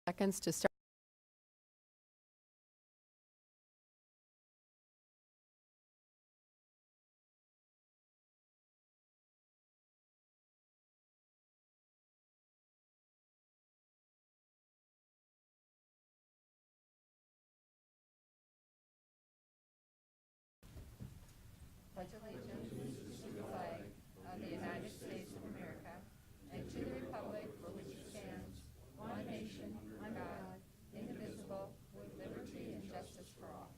Seconds to start. Pledge allegiance to the flag of the United States of America and to the republic for which it stands, one nation, under God, indivisible, with liberty and justice for all.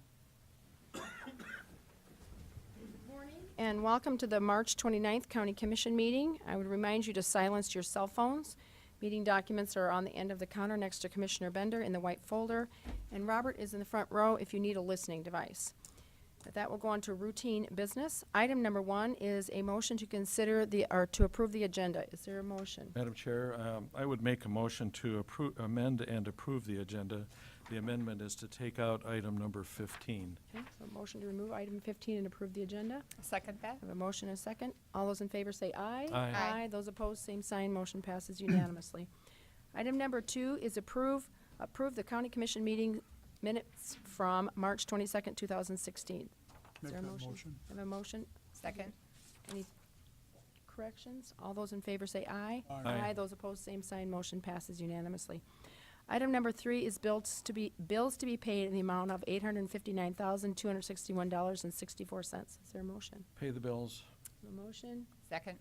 And welcome to the March 29th County Commission meeting. I would remind you to silence your cell phones. Meeting documents are on the end of the counter next to Commissioner Bender in the white folder. And Robert is in the front row if you need a listening device. With that, we'll go on to routine business. Item number 1 is a motion to consider to approve the agenda. Is there a motion? Madam Chair, I would make a motion to amend and approve the agenda. The amendment is to take out item number 15. Okay, so a motion to remove item 15 and approve the agenda. Second that. I have a motion and a second. All those in favor say aye. Aye. Aye. Those opposed, same sign. Motion passes unanimously. Item number 2 is approve the County Commission meeting minutes from March 22nd, 2016. Is there a motion? I have a motion. Second. Any corrections? All those in favor say aye. Aye. Those opposed, same sign. Motion passes unanimously. Item number 3 is bills to be paid in the amount of $859,261.64. Is there a motion? Pay the bills. A motion? Second.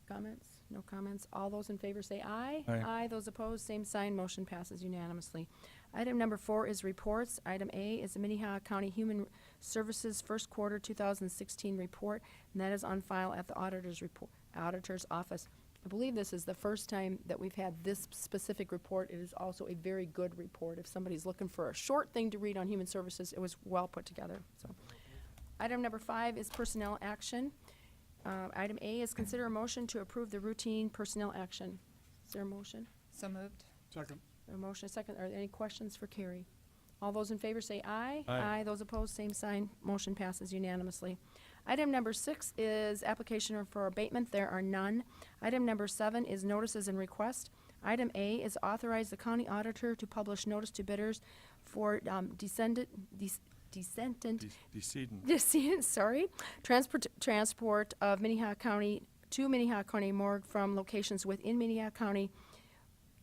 Comments? No comments. All those in favor say aye. Aye. Those opposed, same sign. Motion passes unanimously. Item number 4 is reports. Item A is the Minnehaha County Human Services First Quarter 2016 report, and that is on file at the auditor's office. I believe this is the first time that we've had this specific report. It is also a very good report. If somebody's looking for a short thing to read on human services, it was well put together. So, item number 5 is personnel action. Item A is consider a motion to approve the routine personnel action. Is there a motion? So moved. Second. A motion, a second. Are there any questions for Carrie? All those in favor say aye. Aye. Those opposed, same sign. Motion passes unanimously. Item number 6 is application for abatement. There are none. Item number 7 is notices and request. Item A is authorize the county auditor to publish notice to bidders for decedent, transport of Minnehaha County to Minnehaha County morgue from locations within Minnehaha County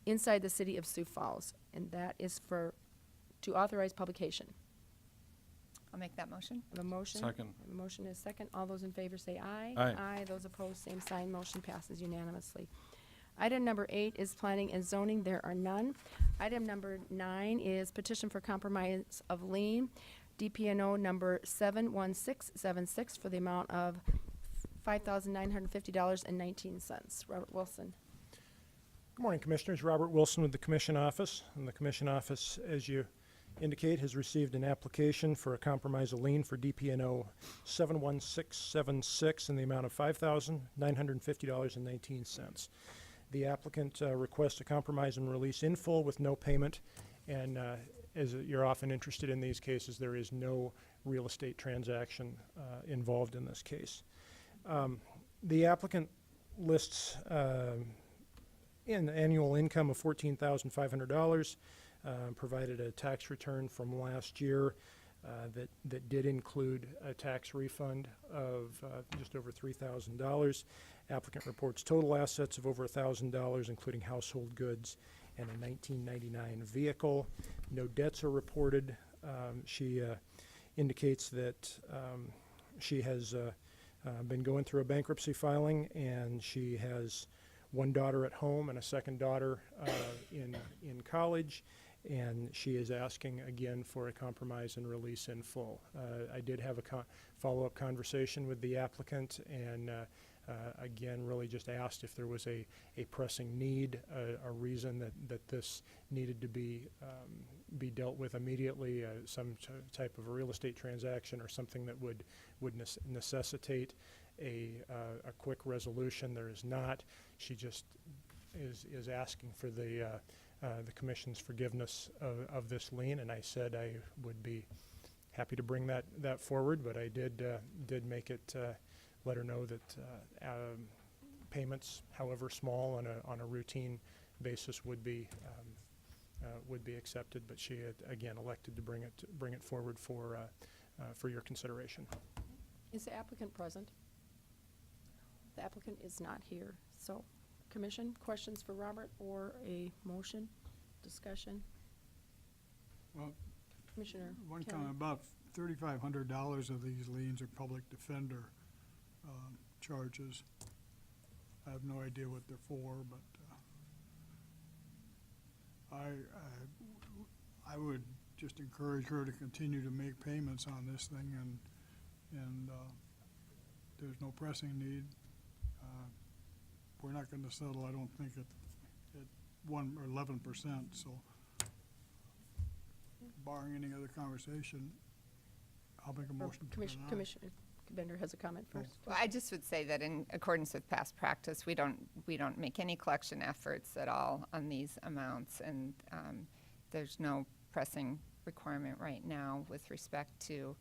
inside the city of Sioux Falls. And that is to authorize publication. I'll make that motion. I have a motion. Second. I have a motion and a second. All those in favor say aye. Aye. Those opposed, same sign. Motion passes unanimously. Item number 8 is planning and zoning. There are none. Item number 9 is petition for compromise of lien, DPNO number 71676 for the amount of $5,950.19. Robert Wilson. Good morning, Commissioners. Robert Wilson with the Commission Office. And the Commission Office, as you indicate, has received an application for a compromise of lien for DPNO 71676 in the amount of $5,950.19. The applicant requests a compromise and release in full with no payment, and as you're often interested in these cases, there is no real estate transaction involved in this case. The applicant lists an annual income of $14,500, provided a tax return from last year that did include a tax refund of just over $3,000. Applicant reports total assets of over $1,000, including household goods and a 1999 vehicle. No debts are reported. She indicates that she has been going through a bankruptcy filing, and she has one daughter at home and a second daughter in college, and she is asking again for a compromise and release in full. I did have a follow-up conversation with the applicant, and again really just asked if there was a pressing need, a reason that this needed to be dealt with immediately, some type of a real estate transaction or something that would necessitate a quick resolution. There is not. She just is asking for the Commission's forgiveness of this lien, and I said I would be happy to bring that forward, but I did make it let her know that payments, however small, on a routine basis would be would be accepted, but she had, again, elected to bring it forward for your consideration. Is the applicant present? The applicant is not here. So, Commission, questions for Robert or a motion, discussion? Well, Commissioner one Kelly? comment, about $3,500 of these liens are public defender charges. I have no idea what they're for, but I would just encourage her to continue to make payments on this thing, and there's no pressing need. We're not going to settle, I don't think, at 1 or 11%, so barring any other conversation, I'll make a motion to deny. Commissioner Bender has a comment first. Well, I just would say that in accordance with past practice, we don't make any collection efforts at all on these amounts, and there's no pressing requirement right now with respect to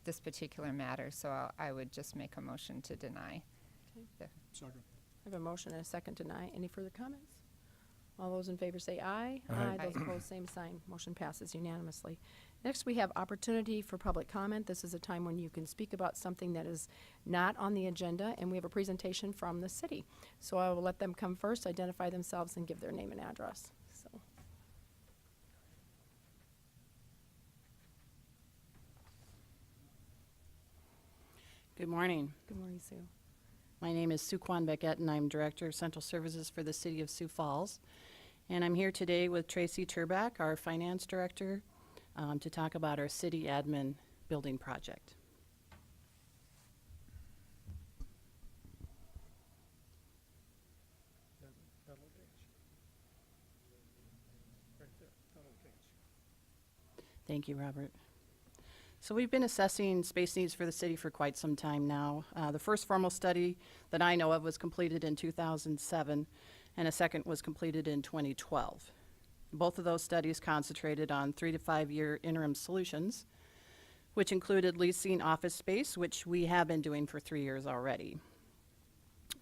this particular matter, so I would just make a motion to deny. Second. I have a motion and a second to deny. Any further comments? All those in favor say aye. Aye. Those opposed, same sign. Motion passes unanimously. Next, we have opportunity for public comment. This is a time when you can speak about something that is not on the agenda, and we have a presentation from the city. So I will let them come first, identify themselves, and give their name and address. So, Good morning. good morning, Sue. My name is Sue Kwan Beckett, and I'm Director of Central Services for the City of Sioux Falls. And I'm here today with Tracy Turbach, our Finance Director, to talk about our city admin building project. That'll advance. Right there, that'll advance. Thank you, Robert. So we've been assessing space needs for the city for quite some time now. The first formal study that I know of was completed in 2007, and a second was completed in 2012. Both of those studies concentrated on 3 to 5 year interim solutions, which included leasing office space, which we have been doing for 3 years already.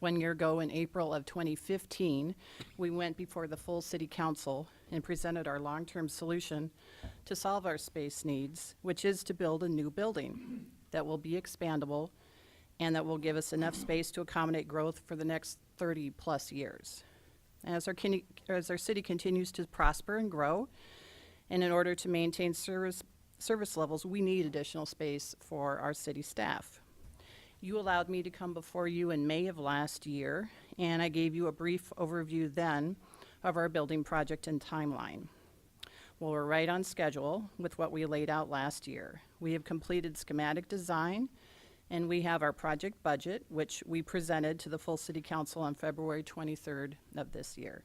1 year ago, in April of 2015, we went before the full city council and presented our long-term solution to solve our space needs, which is to build a new building that will be expandable and that will give us enough space to accommodate growth for the next 30 plus years. As our city continues to prosper and grow, and in order to maintain service levels, we need additional space for our city staff. You allowed me to come before you in May of last year, and I gave you a brief overview then of our building project and timeline. Well, we're right on schedule with what we laid out last year. We have completed schematic design, and we have our project budget, which we presented to the full city council on February 23rd of this year.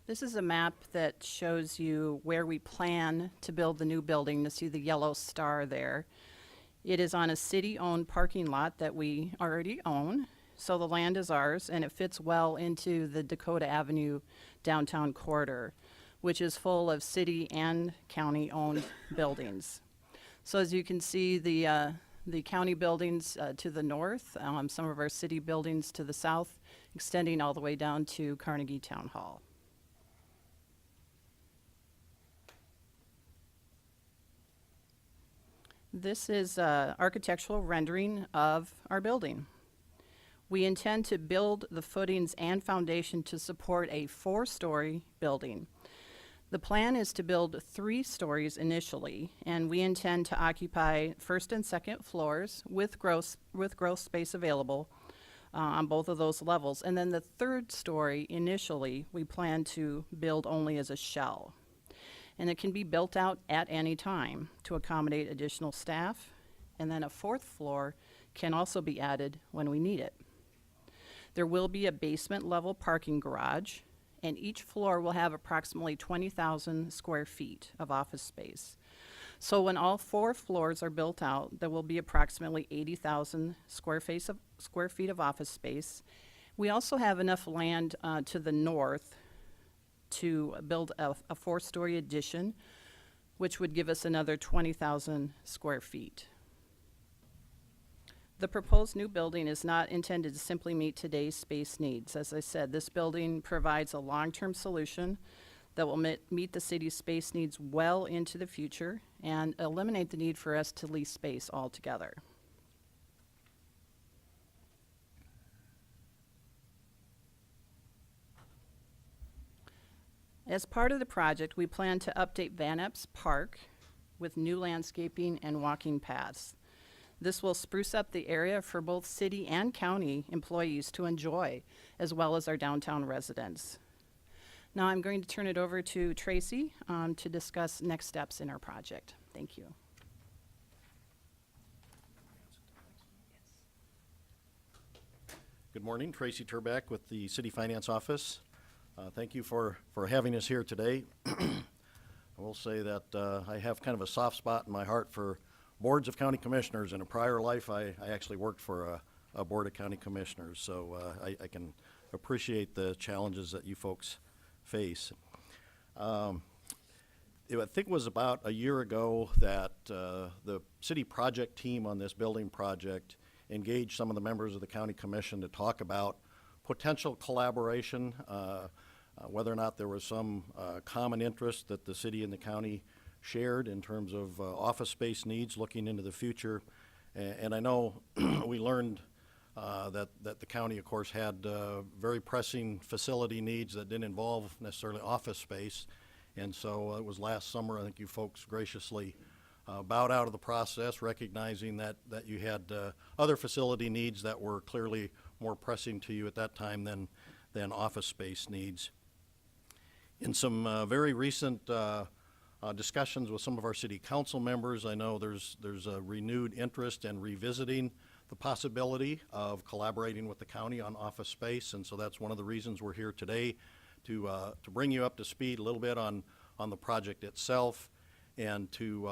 This is a map that shows you where we plan to build the new building. You see the yellow star there. It is on a city-owned parking lot that we already own, so the land is ours, and it fits well into the Dakota Avenue downtown corridor, which is full of city and county-owned buildings. So as you can see, the county buildings to the north, some of our city buildings to the south, extending all the way down to Carnegie Town Hall. This is architectural rendering of our building. We intend to build the footings and foundation to support a 4-story building. The plan is to build 3 stories initially, and we intend to occupy first and second floors with growth space available on both of those levels. And then the 3rd story initially we plan to build only as a shell. And it can be built out at any time to accommodate additional staff. And then a 4th floor can also be added when we need it. There will be a basement level parking garage, and each floor will have approximately 20,000 square feet of office space. So when all 4 floors are built out, there will be approximately 80,000 square feet of office space. We also have enough land to the north to build a four-story addition, which would give us another 20,000 square feet. The proposed new building is not intended to simply meet today's space needs. As I said, this building provides a long-term solution that will meet the city's space needs well into the future and eliminate the need for us to lease space altogether. As part of the project, we plan to update Van Epps Park with new landscaping and walking paths. This will spruce up the area for both city and county employees to enjoy, as well as our downtown residents. Now I'm going to turn it over to Tracy to discuss next steps in our project. Thank you. Good morning, Tracy Turback with the City Finance Office. Thank you for having us here today. I will say that I have kind of a soft spot in my heart for boards of county commissioners. In a prior life, I actually worked for a board of county commissioners, so I can appreciate the challenges that you folks face. I think it was about a year ago that the city project team on this building project engaged some of the members of the county commission to talk about potential collaboration, whether or not there was some common interest that the city and the county shared in terms of office space needs looking into the future. And I know we learned that the county, of course, had very pressing facility needs that didn't involve necessarily office space. And so it was last summer, I think you folks graciously bowed out of the process, recognizing that you had other facility needs that were clearly more pressing to you at that time than office space needs. In some very recent discussions with some of our city council members, I know there's a renewed interest in revisiting the possibility of collaborating with the county on office space, and so that's one of the reasons we're here today to bring you up to speed a little bit on the project itself and to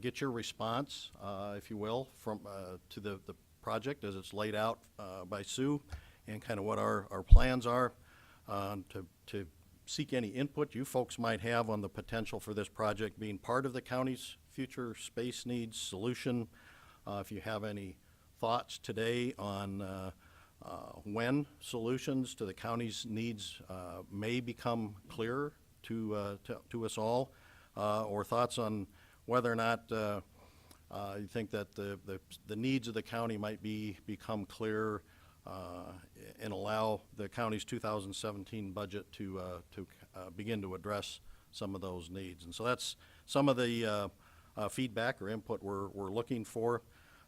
get your response, if you will, from to the project as it's laid out by Sue and kind of what our plans are, to seek any input you folks might have on the potential for this project being part of the county's future space needs solution. If you have any thoughts today on when solutions to the county's needs may become clearer to us all, or thoughts on whether or not you think that the needs of the county might become clearer and allow the county's 2017 budget to begin to address some of those needs. And so that's some of the feedback or input we're looking for.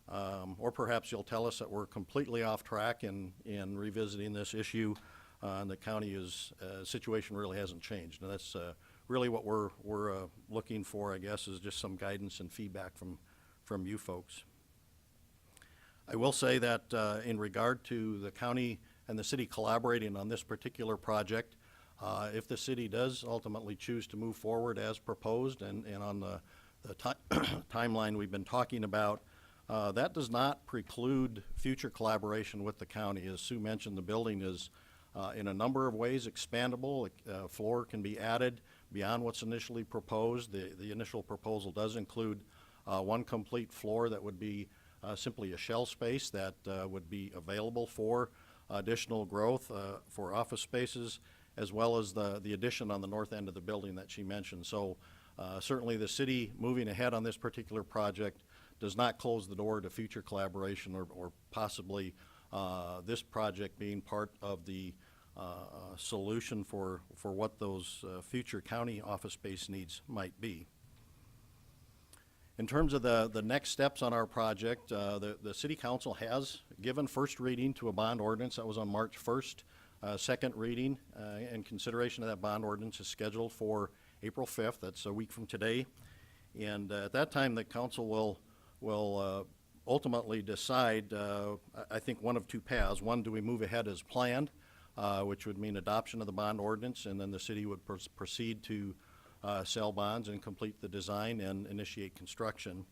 Or perhaps you'll tell us that we're completely off track in revisiting this issue, and the county's situation really hasn't changed. And that's really what we're looking for, I guess, is just some guidance and feedback from you folks. I will say that in regard to the county and the city collaborating on this particular project, if the city does ultimately choose to move forward as proposed and on the timeline we've been talking about, that does not preclude future collaboration with the county. As Sue mentioned, the building is in a number of ways expandable. Floor can be added beyond what's initially proposed. The initial proposal does include one complete floor that would be simply a shell space that would be available for additional growth for office spaces, as well as the addition on the north end of the building that she mentioned. So certainly the city moving ahead on this particular project does not close the door to future collaboration or possibly this project being part of the solution for what those future county office space needs might be. In terms of the next steps on our project, the City Council has given first reading to a bond ordinance that was on March 1st. Second reading and consideration of that bond ordinance is scheduled for April 5th. That's a week from today. And at that time, the council will ultimately decide, I think, one of two paths. One, do we move ahead as planned, which would mean adoption of the bond ordinance, and then the city would proceed to sell bonds and complete the design and initiate construction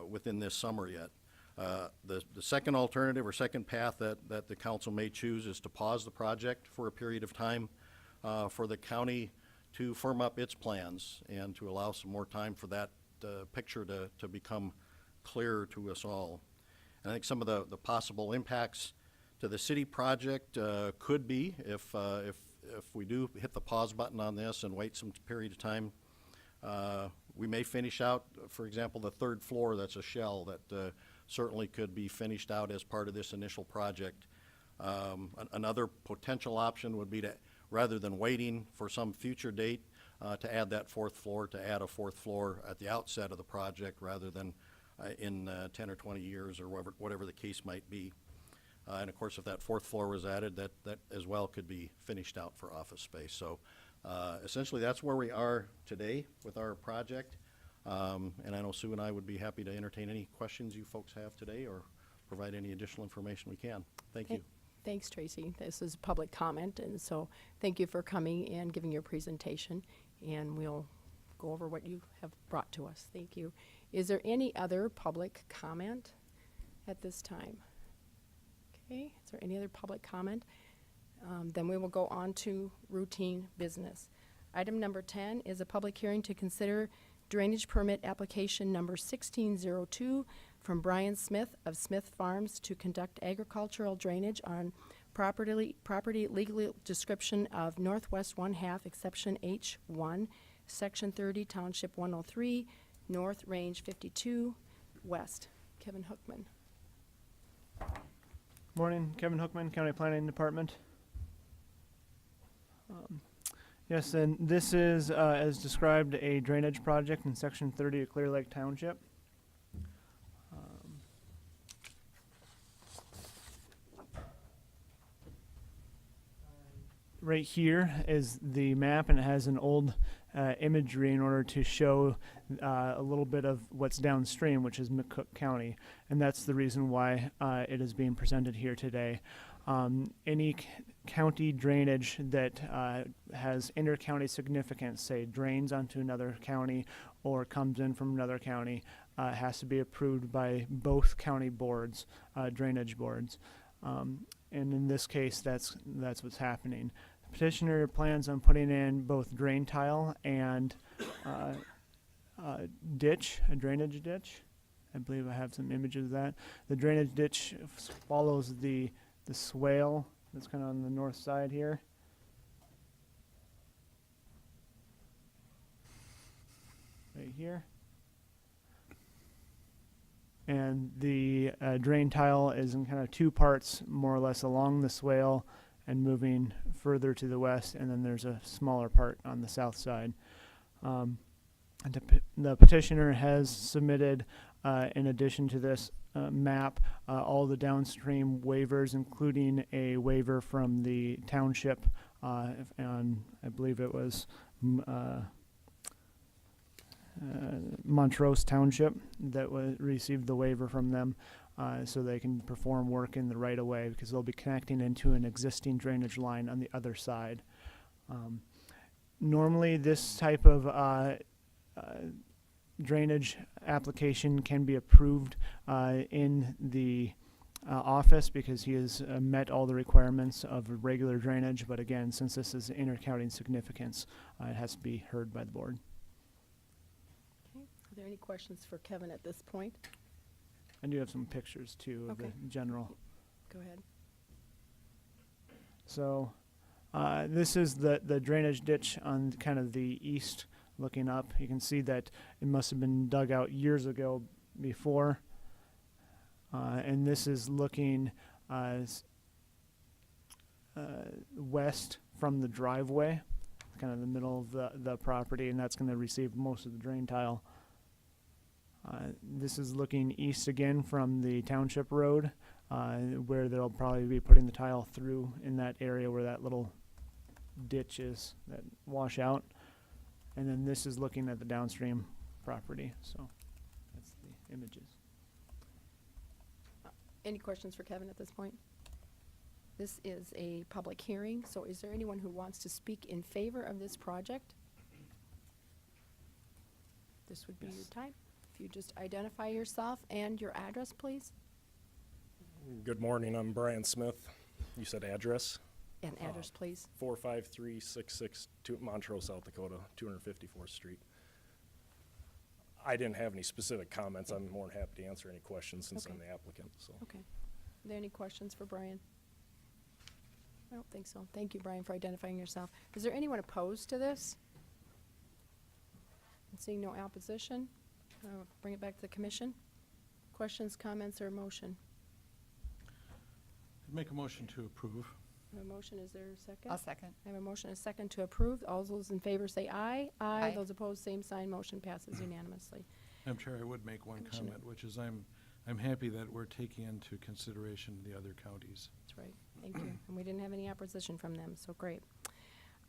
within this summer yet. The second alternative or second path that the council may choose is to pause the project for a period of time for the county to firm up its plans and to allow some more time for that picture to become clearer to us all. And I think some of the possible impacts to the city project could be if we do hit the pause button on this and wait some period of time, we may finish out, for example, the third floor. That's a shell that certainly could be finished out as part of this initial project. Another potential option would be to, rather than waiting for some future date, to add that fourth floor, to add a fourth floor at the outset of the project rather than in 10 or 20 years or whatever the case might be. And of course, if that fourth floor was added, that as well could be finished out for office space. So essentially, that's where we are today with our project. And I know Sue and I would be happy to entertain any questions you folks have today or provide any additional information we can. Thank you. Thanks, Tracy. This is public comment, and so thank you for coming and giving your presentation, and we'll go over what you have brought to us. Thank you. Is there any other public comment at this time? Okay, is there any other public comment? Then we will go on to routine business. Item number 10 is a public hearing to consider drainage permit application number 1602 from Brian Smith of Smith Farms to conduct agricultural drainage on property legal description of Northwest 1/2 exception H1, Section 30, Township 103, North Range 52, West. Kevin Hookman. Morning, Kevin Hookman, County Planning Department. Yes, and this is, as described, a drainage project in Section 30 of Clear Lake Township. Right here is the map, and it has an old imagery in order to show a little bit of what's downstream, which is McCook County, and that's the reason why it is being presented here today. Any county drainage that has inter-county significance, say drains onto another county or comes in from another county, has to be approved by both county boards, drainage boards. And in this case, that's what's happening. The petitioner plans on putting in both drain tile and a drainage ditch. I believe I have some images of that. The drainage ditch follows the swale that's kind of on the north side here. Right here. And the drain tile is in kind of two parts, more or less, along the swale and moving further to the west, and then there's a smaller part on the south side. The petitioner has submitted, in addition to this map, all the downstream waivers, including a waiver from the township, and I believe it was Montrose Township that received the waiver from them, so they can perform work in the right of way, because they'll be connecting into an existing drainage line on the other side. Normally, this type of drainage application can be approved in the office, because he has met all the requirements of regular drainage. But again, since this is inter-county significance, it has to be heard by the board. Okay. Are there any questions for Kevin at this point? I do have some pictures too of Okay. the general. Go ahead. So this is the drainage ditch on kind of the east looking up. You can see that it must have been dug out years ago before. And this is looking west from the driveway, kind of the middle of the property, and that's going to receive most of the drain tile. This is looking east again from the township road, where they'll probably be putting the tile through in that area where that little ditch is, that washout. And then this is looking at the downstream property. So that's the images. Any questions for Kevin at this point? This is a public hearing, so is there anyone who wants to speak in favor of this project? This would be your time. If you just identify yourself and your address, please. Good morning, I'm Brian Smith. You said address? And address, please. 45366 Montrose, South Dakota, 254th Street. I didn't have any specific comments. I'm more than happy to answer any questions since I'm Okay. the applicant, so. Okay. Are there any questions for Brian? I don't think so. Thank you, Brian, for identifying yourself. Is there anyone opposed to this? And seeing no opposition, bring it back to the commission. Questions, comments, or motion? I'd make a motion to approve. I have a motion, is there a second? I'll second. I have a motion, and a second to approve. All those in favor say aye. Aye. Those opposed, same sign. Motion passes unanimously. Madam Chair, I would make one Commissioner. comment, which is I'm happy that we're taking into consideration the other counties. That's right. Thank you. And we didn't have any opposition from them, so great.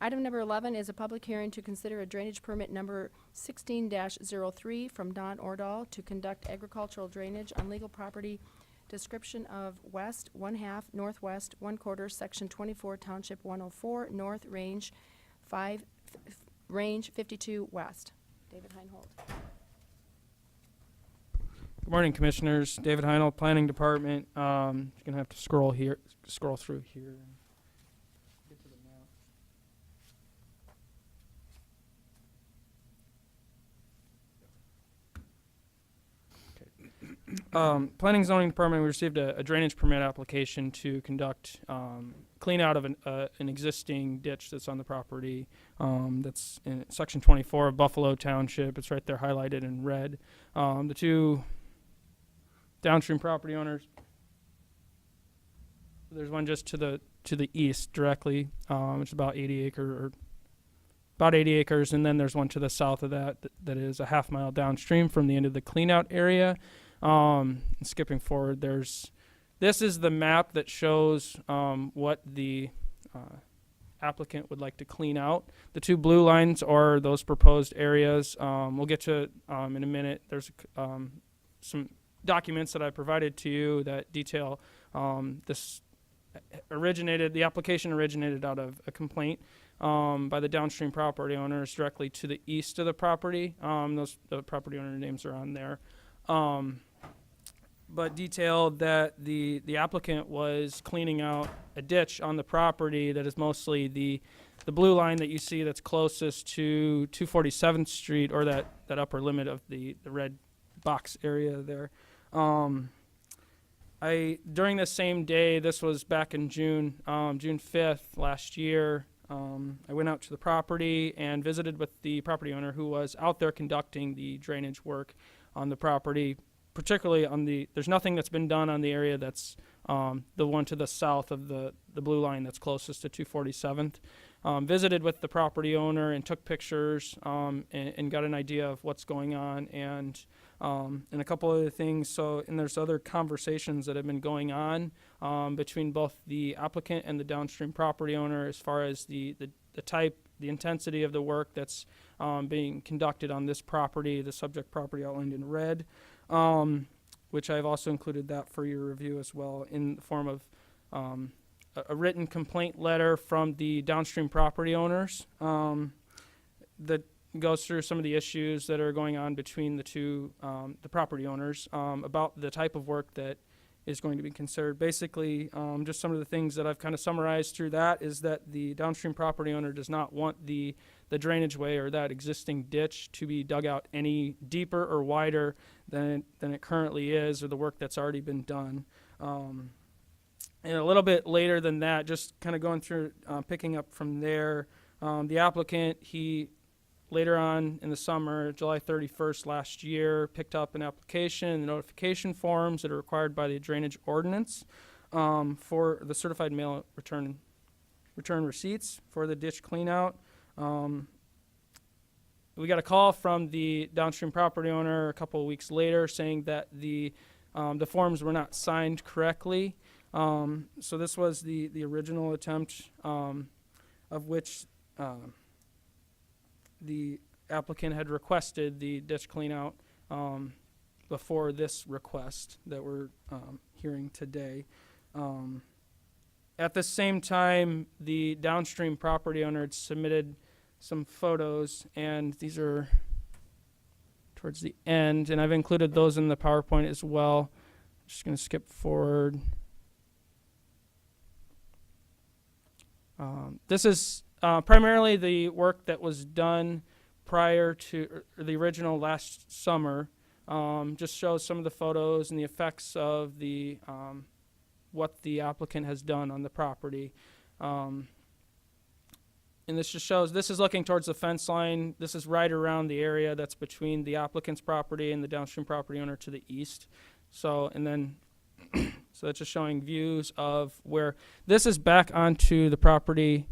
Item number 11 is a public hearing to consider a drainage permit number 16-03 from Don Ordahl to conduct agricultural drainage on legal property description of west 1/2, northwest 1/4, section 24, township 104, north, range 52 west. David Heinhold. Good morning, Commissioners. David Heinel, Planning Department. Just gonna have to scroll through here. And get to the map. Okay. Planning and Zoning Department, we received a drainage permit application to conduct clean out of an existing ditch that's on the property. That's in section 24 of Buffalo Township. It's right there highlighted in red. The two downstream property owners. There's one just to the east directly. It's about 80 acres, and then there's one to the south of that is a half mile downstream from the end of the cleanout area. Skipping forward, this is the map that shows what the applicant would like to clean out. The two blue lines are those proposed areas. We'll get to it in a minute. There's some documents that I provided to you that detail the application originated out of a complaint by the downstream property owners directly to the east of the property. The property owner names are on there. But detailed that the applicant was cleaning out a ditch on the property that is mostly the blue line that you see that's closest to 247th Street, or that upper limit of the red box area there. During the same day, this was back in June 5th last year, I went out to the property and visited with the property owner who was out there conducting the drainage work on the property, particularly there's nothing that's been done on the area that's the one to the south of the blue line that's closest to 247th. Visited with the property owner and took pictures and got an idea of what's going on and a couple other things. And there's other conversations that have been going on between both the applicant and the downstream property owner as far as the intensity of the work that's being conducted on this property, the subject property outlined in red, which I've also included that for your review as well in the form of a written complaint letter from the downstream property owners that goes through some of the issues that are going on between the property owners about the type of work that is going to be considered. Basically, just some of the things that I've kind of summarized through that is that the downstream property owner does not want the drainage way or that existing ditch to be dug out any deeper or wider than it currently is, or the work that's already been done. And a little bit later than that, just kind of going through, picking up from there, the applicant, he later on in the summer, July 31st last year, picked up an application and the notification forms that are required by the drainage ordinance for the certified mail return receipts for the ditch cleanout. We got a call from the downstream property owner a couple of weeks later saying that the forms were not signed correctly. So this was the original attempt of which the applicant had requested the ditch cleanout before this request that we're hearing today. At the same time, the downstream property owner had submitted some photos, and these are towards the end, and I've included those in the PowerPoint as well. Just going to skip forward. This is primarily the work that was done prior to the original last summer. Just shows some of the photos and the effects of the what the applicant has done on the property. And this just shows, this is looking towards the fence line. This is right around the area that's between the applicant's property and the downstream property owner to the east. So, and then, so it's just showing views of where, this is back onto the property.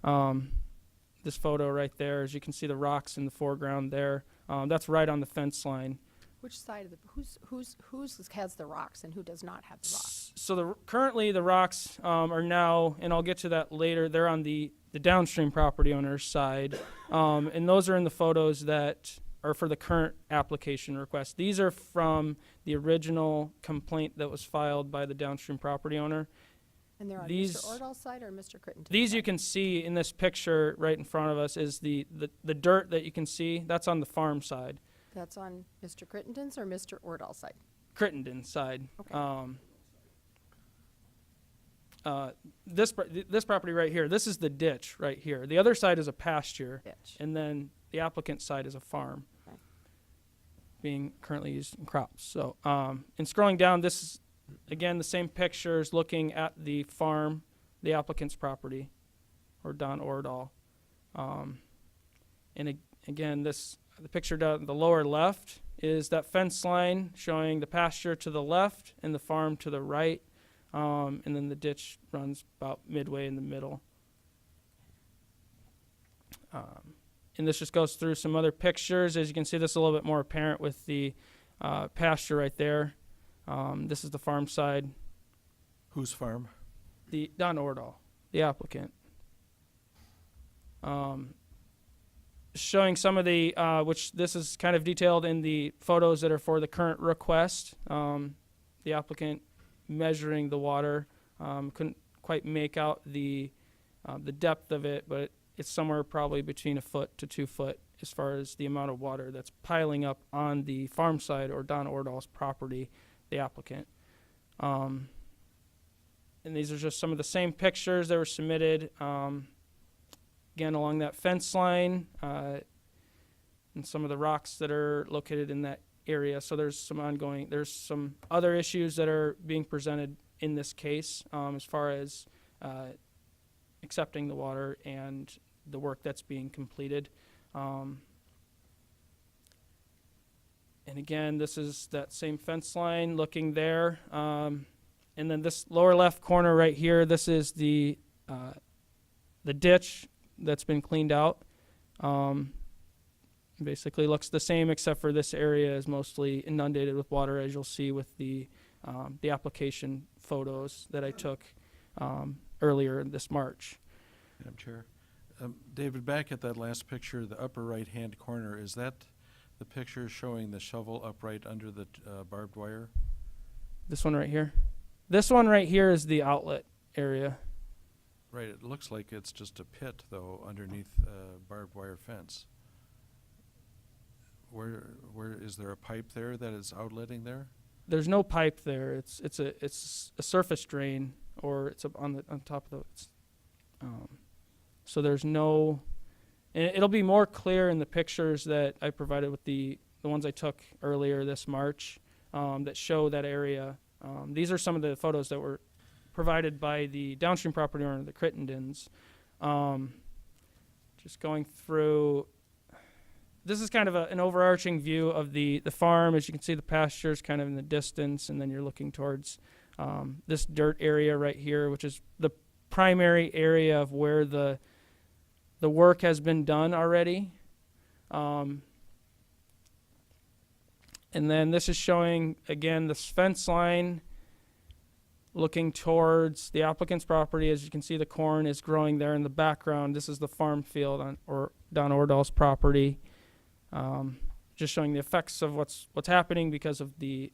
This photo right there, as you can see the rocks in the foreground there. That's right on the fence line. Which side of the, who's has the rocks and who does not have the rocks? So currently the rocks are now, and I'll get to that later, they're on the downstream property owner's side. And those are in the photos that are for the current application request. These are from the original complaint that was filed by the downstream property owner. And they're on These- Mr. Ordall's side or Mr. Crittenden's These side? you can see in this picture right in front of us is the dirt that you can see. That's on the farm side. That's on Mr. Crittenden's or Mr. Ordall's side? Crittenden's side. Okay. This property right here, this is the ditch right here. The other side is a pasture, Ditch. and then the applicant's side is a farm Okay. being currently used in crops. So, and scrolling down, this is, again, the same pictures looking at the farm, the applicant's property, or Don Ordall. Again, the picture down the lower left is that fence line showing the pasture to the left and the farm to the right. And then the ditch runs about midway in the middle. And this just goes through some other pictures. As you can see, this is a little bit more apparent with the pasture right there. This is the farm side. Whose farm? The Don Ordall, the applicant. Showing some of the, which this is kind of detailed in the photos that are for the current request. The applicant measuring the water, couldn't quite make out the depth of it, but it's somewhere probably between 1 foot to 2 foot as far as the amount of water that's piling up on the farm side or Don Ordall's property, the applicant. And these are just some of the same pictures that were submitted, again, along that fence line, and some of the rocks that are located in that area. So there's some other issues that are being presented in this case, as far as accepting the water and the work that's being completed. And again, this is that same fence line looking there. And then this lower left corner right here, this is the ditch that's been cleaned out. Basically looks the same, except for this area is mostly inundated with water, as you'll see with the application photos that I took earlier this March. Madam Chair. David, back at that last picture, the upper right-hand corner, is that the picture showing the shovel upright under the barbed wire? This one right here? This one right here is the outlet area. Right, it looks like it's just a pit, though, underneath barbed wire fence. Where is there a pipe there that is outletting there? There's no pipe there. It's a surface drain, or it's up on top of the. So there's no. And it'll be more clear in the pictures that I provided with the ones I took earlier this March, that show that area. These are some of the photos that were provided by the downstream property owner, the Crittendens. Just going through. This is kind of an overarching view of the farm. As you can see, the pastures kind of in the distance, and then you're looking towards this dirt area right here, which is the primary area of where the work has been done already. And then this is showing, again, this fence line looking towards the applicant's property. As you can see, the corn is growing there in the background. This is the farm field on Don Ordall's property. Just showing the effects of what's happening because of the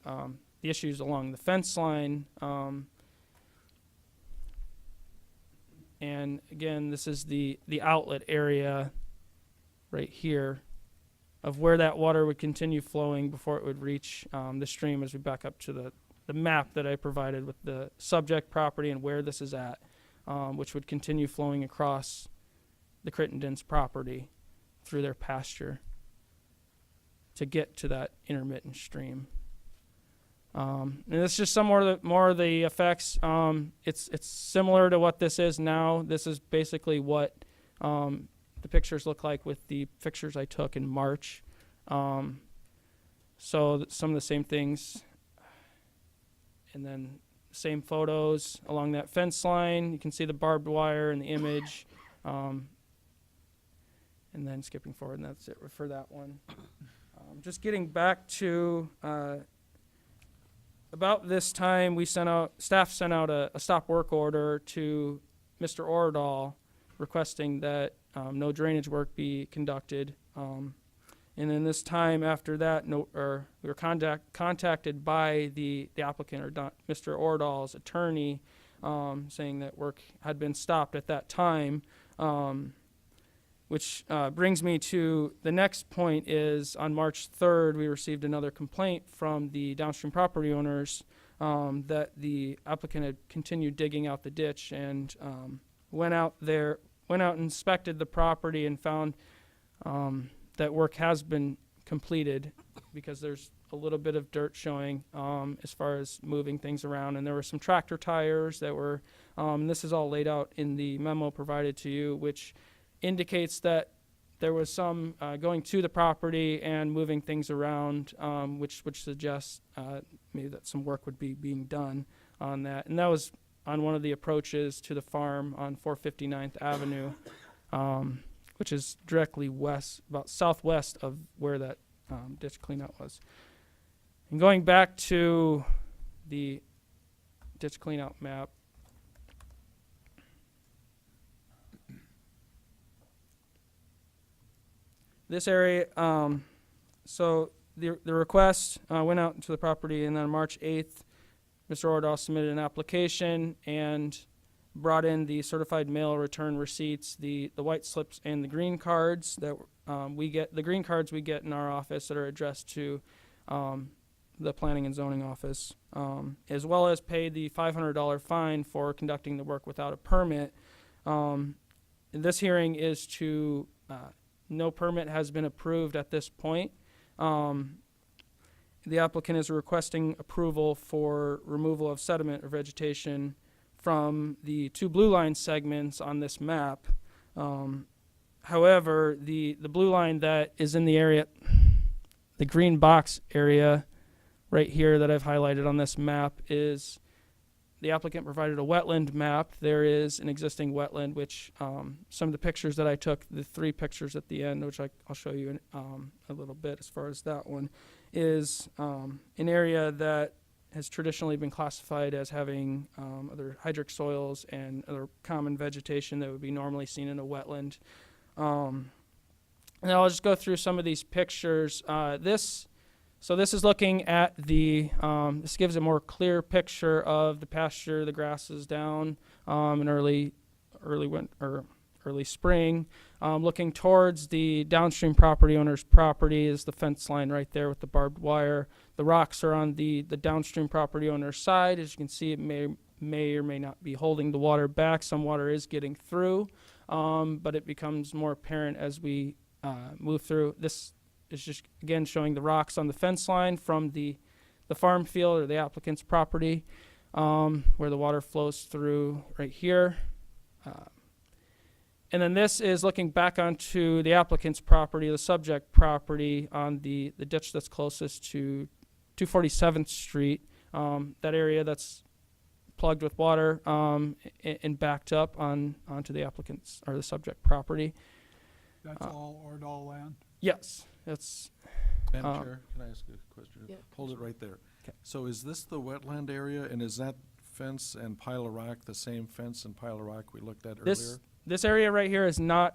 issues along the fence line. And again, this is the outlet area right here of where that water would continue flowing before it would reach the stream as we back up to the map that I provided with the subject property and where this is at. which would continue flowing across the Crittenden's property through their pasture to get to that intermittent stream. And it's just some more of the effects. It's similar to what this is now. This is basically what the pictures look like with the pictures I took in March. So some of the same things, and then same photos along that fence line. You can see the barbed wire in the image. And then skipping forward, and that's it for that one. Just getting back to about this time, staff sent out a stop work order to Mr. Ordahl requesting that no drainage work be conducted. And then this time after that, we were contacted by the applicant, or Mr. Ordahl's attorney, saying that work had been stopped at that time. Which brings me to the next point is on March 3rd, we received another complaint from the downstream property owners that the applicant had continued digging out the ditch, and went out and inspected the property and found that work has been completed, because there's a little bit of dirt showing as far as moving things around, and there were some tractor tires that were, and this is all laid out in the memo provided to you, which indicates that there was some going to the property and moving things around, which suggests maybe that some work would be being done on that. And that was on one of the approaches to the farm on 459th Avenue, which is directly west, about southwest of where that ditch cleanout was. And going back to the ditch cleanout map, this area, so the request went out to the property, and then on March 8th, Mr. Ordahl submitted an application and brought in the certified mail return receipts, the white slips and the green cards that we get. The green cards we get in our office that are addressed to the planning and zoning office, as well as pay the $500 fine for conducting the work without a permit. This hearing is to no permit has been approved at this point. The applicant is requesting approval for removal of sediment or vegetation from the two blue line segments on this map. However, the blue line that is in the area, the green box area right here that I've highlighted on this map, is the applicant provided a wetland map. There is an existing wetland, which some of the pictures that I took, the 3 pictures at the end, which I'll show you in a little bit as far as that one, is an area that has traditionally been classified as having other hydric soils and other common vegetation that would be normally seen in a wetland. And I'll just go through some of these pictures. So this is looking at this gives a more clear picture of the pasture. The grass is down in early spring. Looking towards the downstream property owner's property is the fence line right there with the barbed wire. The rocks are on the downstream property owner's side. As you can see, it may or may not be holding the water back. Some water is getting through, but it becomes more apparent as we move through. This is just, again, showing the rocks on the fence line from the farm field or the applicant's property, where the water flows through right here. And then this is looking back onto the applicant's property, the subject property on the ditch that's closest to 247th Street, that area that's plugged with water and backed up onto the applicant's or the subject property. That's all Ordahl land? Yes, that's. Madam Chair, can I ask a question? Yeah. Hold it right there. 'Kay. So is this the wetland area, and is that fence and pile of rock the same fence and pile of rock we looked at earlier? This area right here is not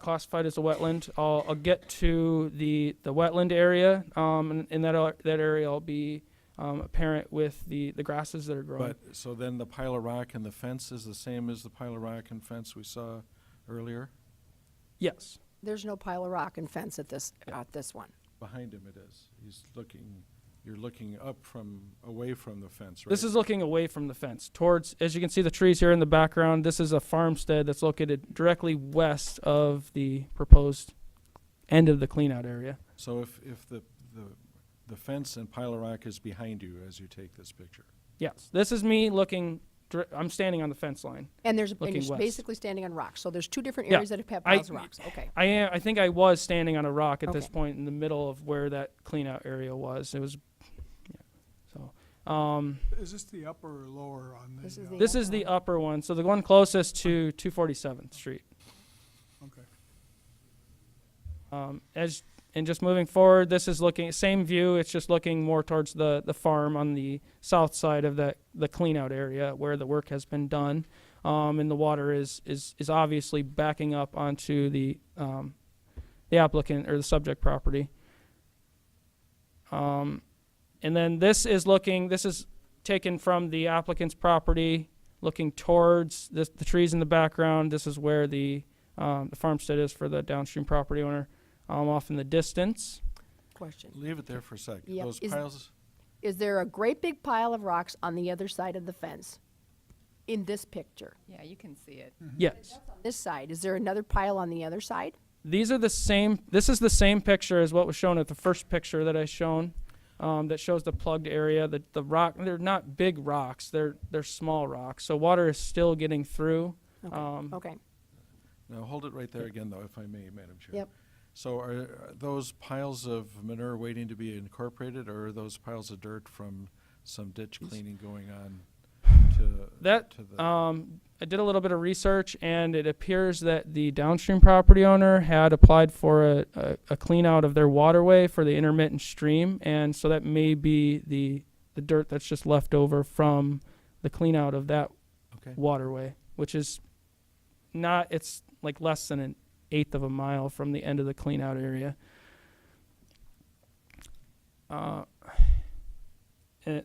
classified as a wetland. I'll get to the wetland area, and in that area will be apparent with the grasses that are growing. But, so then the pile of rock and the fence is the same as the pile of rock and fence we saw earlier? Yes. There's no pile of rock and fence at this one. Behind him it is. He's looking you're looking up away from the fence, right? This is looking away from the fence towards, as you can see the trees here in the background, this is a farmstead that's located directly west of the proposed end of the cleanout area. So if the fence and pile of rock is behind you as you take this picture. Yes, this is me looking, I'm standing on the fence line. And Looking you're west. basically standing on rocks. So there's two different Yeah, areas that have piles of rocks. Okay. I think I was standing on a rock at this Okay. point in the middle of where that cleanout area was. It was, yeah, so. Is this the upper or lower on the? This is the This is the upper one, so the one closest to 247th Street. Okay. And just moving forward, this is looking, same view, it's just looking more towards the farm on the south side of the cleanout area where the work has been done. And the water is obviously backing up onto the applicant or the subject property. And then this is taken from the applicant's property, looking towards the trees in the background. This is where the farmstead is for the downstream property owner, off in the distance. Question. Leave it there for a sec. Yep. Those Is- piles, Is there a great big pile of rocks on the other side of the fence in this picture? Yeah, you can see it. Yes. On this side, is there another pile on the other side? These are the same, this is the same picture as what was shown at the first picture that I shown, that shows the plugged area. The rock, they're not big rocks, they're small rocks. So water is still getting through. Okay. now hold it right there again though, if I may, Madam Chair. Yep. So are those piles of manure waiting to be incorporated, or are those piles of dirt from some ditch cleaning going on to That, to the? I did a little bit of research, and it appears that the downstream property owner had applied for a clean out of their waterway for the intermittent stream, and so that may be the dirt that's just left over from the clean out of that Okay. waterway, which is not, it's like less than an eighth of a mile from the end of the clean out area.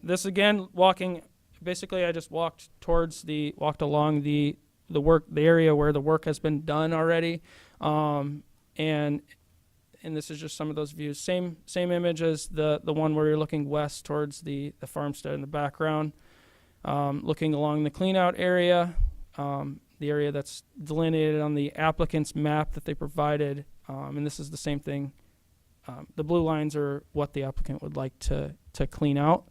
This again, basically I just walked along the area where the work has been done already. And this is just some of those views. Same image as the one where you're looking west towards the farmstead in the background. Looking along the clean out area, the area that's delineated on the applicant's map that they provided. And this is the same thing. The blue lines are what the applicant would like to clean out.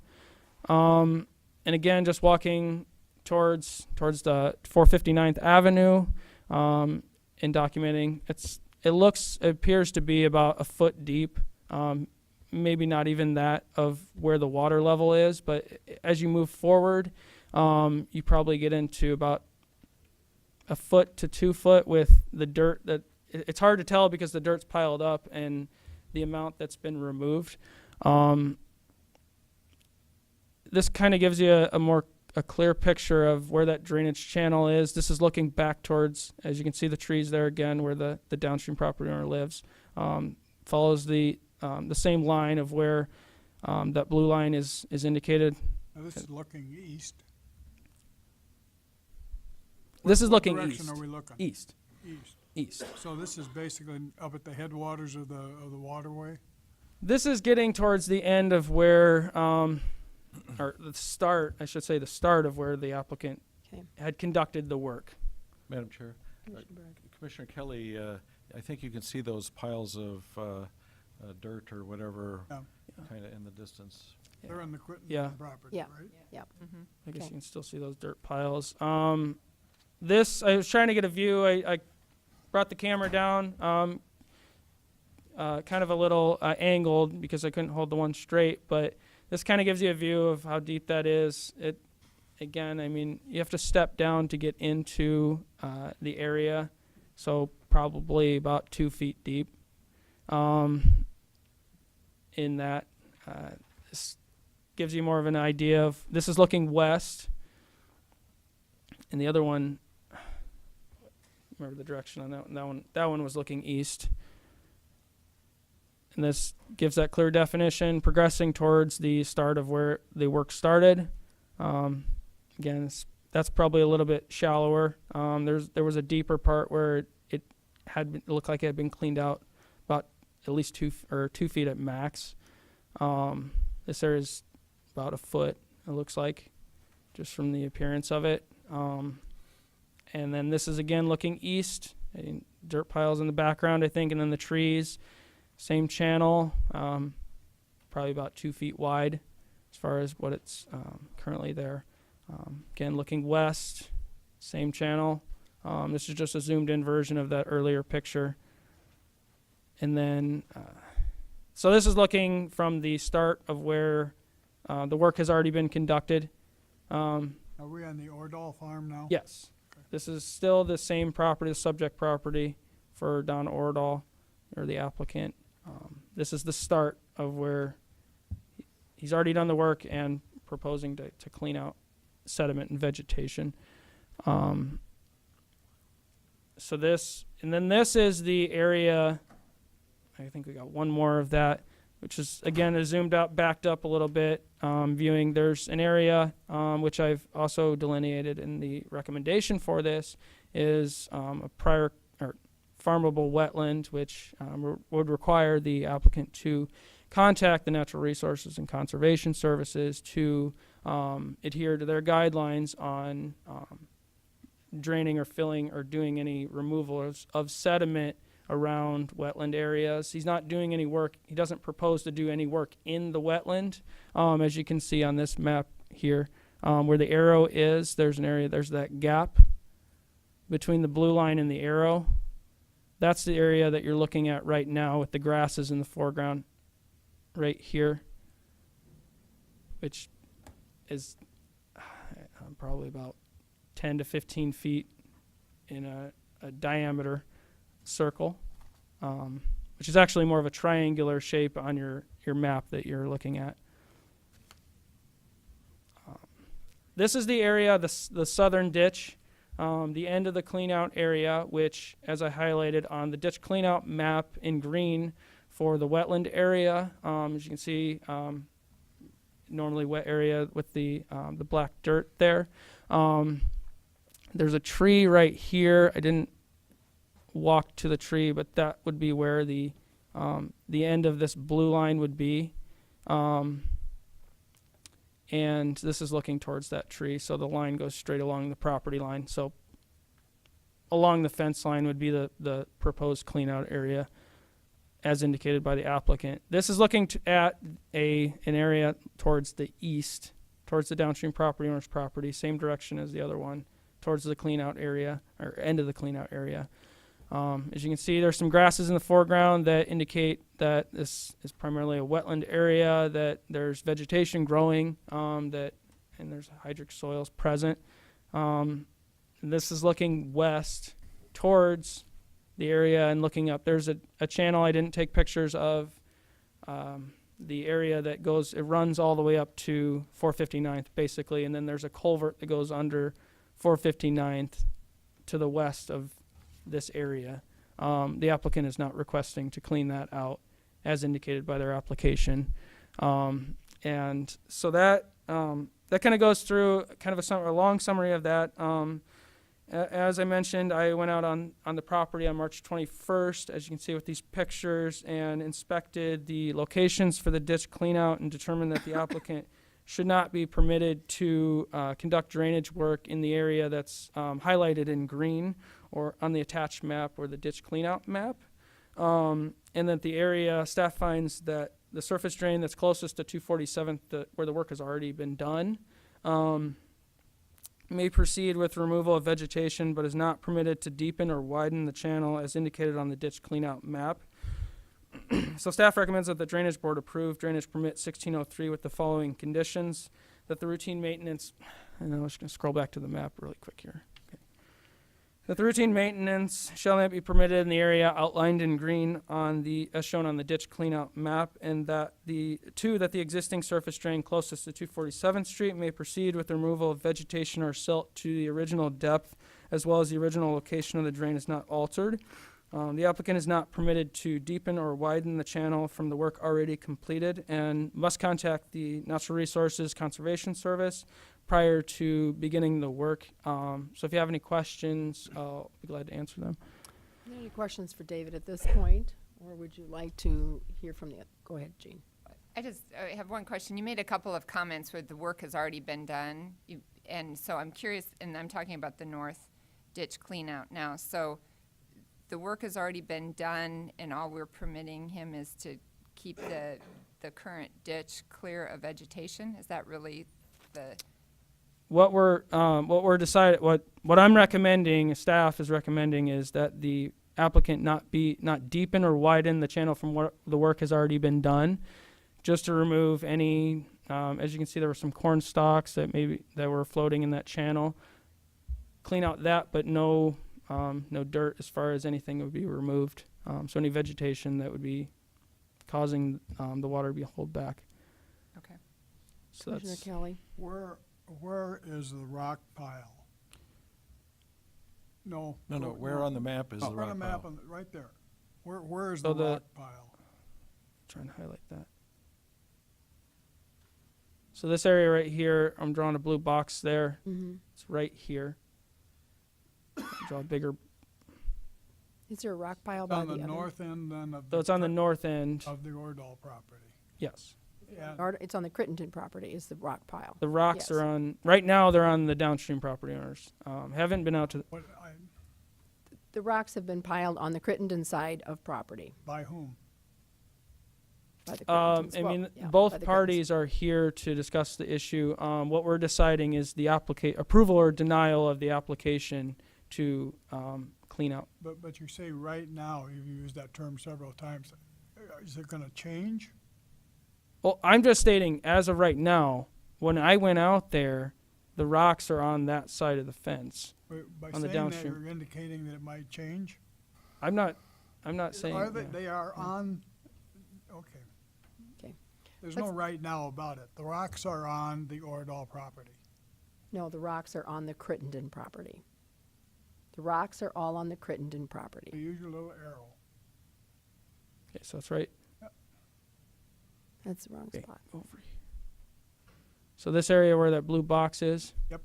And again, just walking towards the 459th Avenue, and documenting. It appears to be about a foot deep, maybe not even that of where the water level is, but as you move forward, you probably get into about a foot to 2 foot with the dirt that it's hard to tell because the dirt's piled up and the amount that's been removed. This kind of gives you a clear picture of where that drainage channel is. This is looking back towards, as you can see, the trees there again where the downstream property owner lives. Follows the same line of where that blue line is indicated. Now, this is looking east. This is What looking direction east. are we looking? East. East. So this is basically up at the headwaters of the waterway? This is getting towards the end of where, or the start of where the applicant Okay. had conducted the work. Madam Chair, Commissioner Kelly, I think you can see those piles of dirt or whatever Yeah. kind of in the distance. They're on the Quinton Yeah. property, Yeah. right? Yep. I guess Okay. you can still see those dirt piles. This, I was trying to get a view. I brought the camera down, kind of a little angled because I couldn't hold the one straight, but this kind of gives you a view of how deep that is. Again, I mean, you have to step down to get into the area, so probably about 2 feet deep. In that, this gives you more of an idea of, this is looking west, and the other one, remember the direction on that one was looking east. And this gives that clear definition, progressing towards the start of where the work started. Again, that's probably a little bit shallower. There was a deeper part where it looked like it had been cleaned out about at least 2 feet at max. This area is about a foot, it looks like, just from the appearance of it. And then this is again looking east, and dirt piles in the background, I think, and then the trees. Same channel, probably about 2 feet wide as far as what it's currently there. Again, looking west, same channel. This is just a zoomed in version of that earlier picture. And then, so this is looking from the start of where the work has already been conducted. Are we on the Ordall farm now? Yes, this is still the same property, the subject property for Don Ordall, or the applicant. This is the start of where he's already done the work and proposing to clean out sediment and vegetation. So this, and then this is the area, I think we got one more of that, which is, again, is zoomed out, backed up a little bit, viewing. There's an area, which I've also delineated in the recommendation for this, is a prior or farmable wetland, which would require the applicant to contact the Natural Resources and Conservation Services to adhere to their guidelines on draining or filling or doing any removal of sediment around wetland areas. He's not doing any work. He doesn't propose to do any work in the wetland. As you can see on this map here, where the arrow is, there's an area, there's that gap between the blue line and the arrow. That's the area that you're looking at right now with the grasses in the foreground right here, which is probably about 10 to 15 feet in a diameter circle, which is actually more of a triangular shape on your map that you're looking at. This is the area, the southern ditch, the end of the cleanout area, which, as I highlighted on the ditch cleanout map in green for the wetland area, as you can see, normally wet area with the black dirt there. There's a tree right here. I didn't walk to the tree, but that would be where the end of this blue line would be. And this is looking towards that tree, so the line goes straight along the property line. So along the fence line would be the proposed cleanout area as indicated by the applicant. This is looking at an area towards the east, towards the downstream property owner's property, same direction as the other one, towards the cleanout area, or end of the cleanout area. As you can see, there's some grasses in the foreground that indicate that this is primarily a wetland area, that there's vegetation growing, and there's hydric soils present. And this is looking west towards the area and looking up. There's a channel I didn't take pictures of, the area that goes, it runs all the way up to 459th basically, and then there's a culvert that goes under 459th to the west of this area. The applicant is not requesting to clean that out as indicated by their application. And so that kind of goes through kind of a long summary of that. As I mentioned, I went out on the property on March 21st, as you can see with these pictures, and inspected the locations for the ditch cleanout and determined that the applicant should not be permitted to conduct drainage work in the area that's highlighted in green or on the attached map or the ditch cleanout map. And that the area, staff finds that the surface drain that's closest to 247th, where the work has already been done, may proceed with removal of vegetation, but is not permitted to deepen or widen the channel as indicated on the ditch cleanout map. So staff recommends that the Drainage Board approve Drainage Permit 1603 with the following conditions: that the routine maintenance, and I'm just going to scroll back to the map really quick here. Okay. That the routine maintenance shall not be permitted in the area outlined in green as shown on the ditch cleanout map, and that the existing surface drain closest to 247th Street may proceed with the removal of vegetation or silt to the original depth, as well as the original location of the drain is not altered. The applicant is not permitted to deepen or widen the channel from the work already completed and must contact the Natural Resources Conservation Service prior to beginning the work. So if you have any questions, I'll be glad to answer them. Are there any questions for David at this point, or would you like to hear from the, go ahead, Jean. I have one question. You made a couple of comments where the work has already been done. And so I'm curious, and I'm talking about the north ditch clean out now. So the work has already been done and all we're permitting him is to keep the current ditch clear of vegetation? Is that really the? What I'm recommending, staff is recommending, is that the applicant not deepen or widen the channel from what the work has already been done, just to remove any, as you can see, there were some corn stalks that were floating in that channel. Clean out that, but no dirt as far as anything would be removed. So any vegetation that would be causing the water to be held back. Okay. So Commissioner that's, Kelly. Where is the rock pile? No. Where on the map is the On rock the map, pile? right there. Where is So the the- rock pile? trying to highlight that. So this area right here, I'm drawing a blue box there. Mm-hmm. It's right here. Draw a bigger. Is there a rock pile It's by on the the other? north end then of So it's on the north end. of the Ordall property. Yes. And Or it's on the Crittenden property is the rock pile. The rocks Yes. are on, right now they're on the downstream property owners. Haven't been out to, The rocks have been piled on the Crittenden side of property by whom? by the I Crittendens. Well, mean, yeah, by the both Crittendens. parties are here to discuss the issue. What we're deciding is the approval or denial of the application to clean out. But you say right now, you've used that term several times. Is it gonna change? Well, I'm just stating, as of right now, when I went out there, the rocks are on that side of the fence. By On the saying that, downstream. you're indicating that it might change? I'm not saying. Are they, yeah. they are on, okay. Okay. There's no Let's- right now about it. The rocks are on the Ordall property. No, the rocks are on the Crittenden property. The rocks are all on the Crittenden property. You use your little arrow. Okay, so it's right That's the wrong okay, spot. over here. So this area where that blue box is? Yep.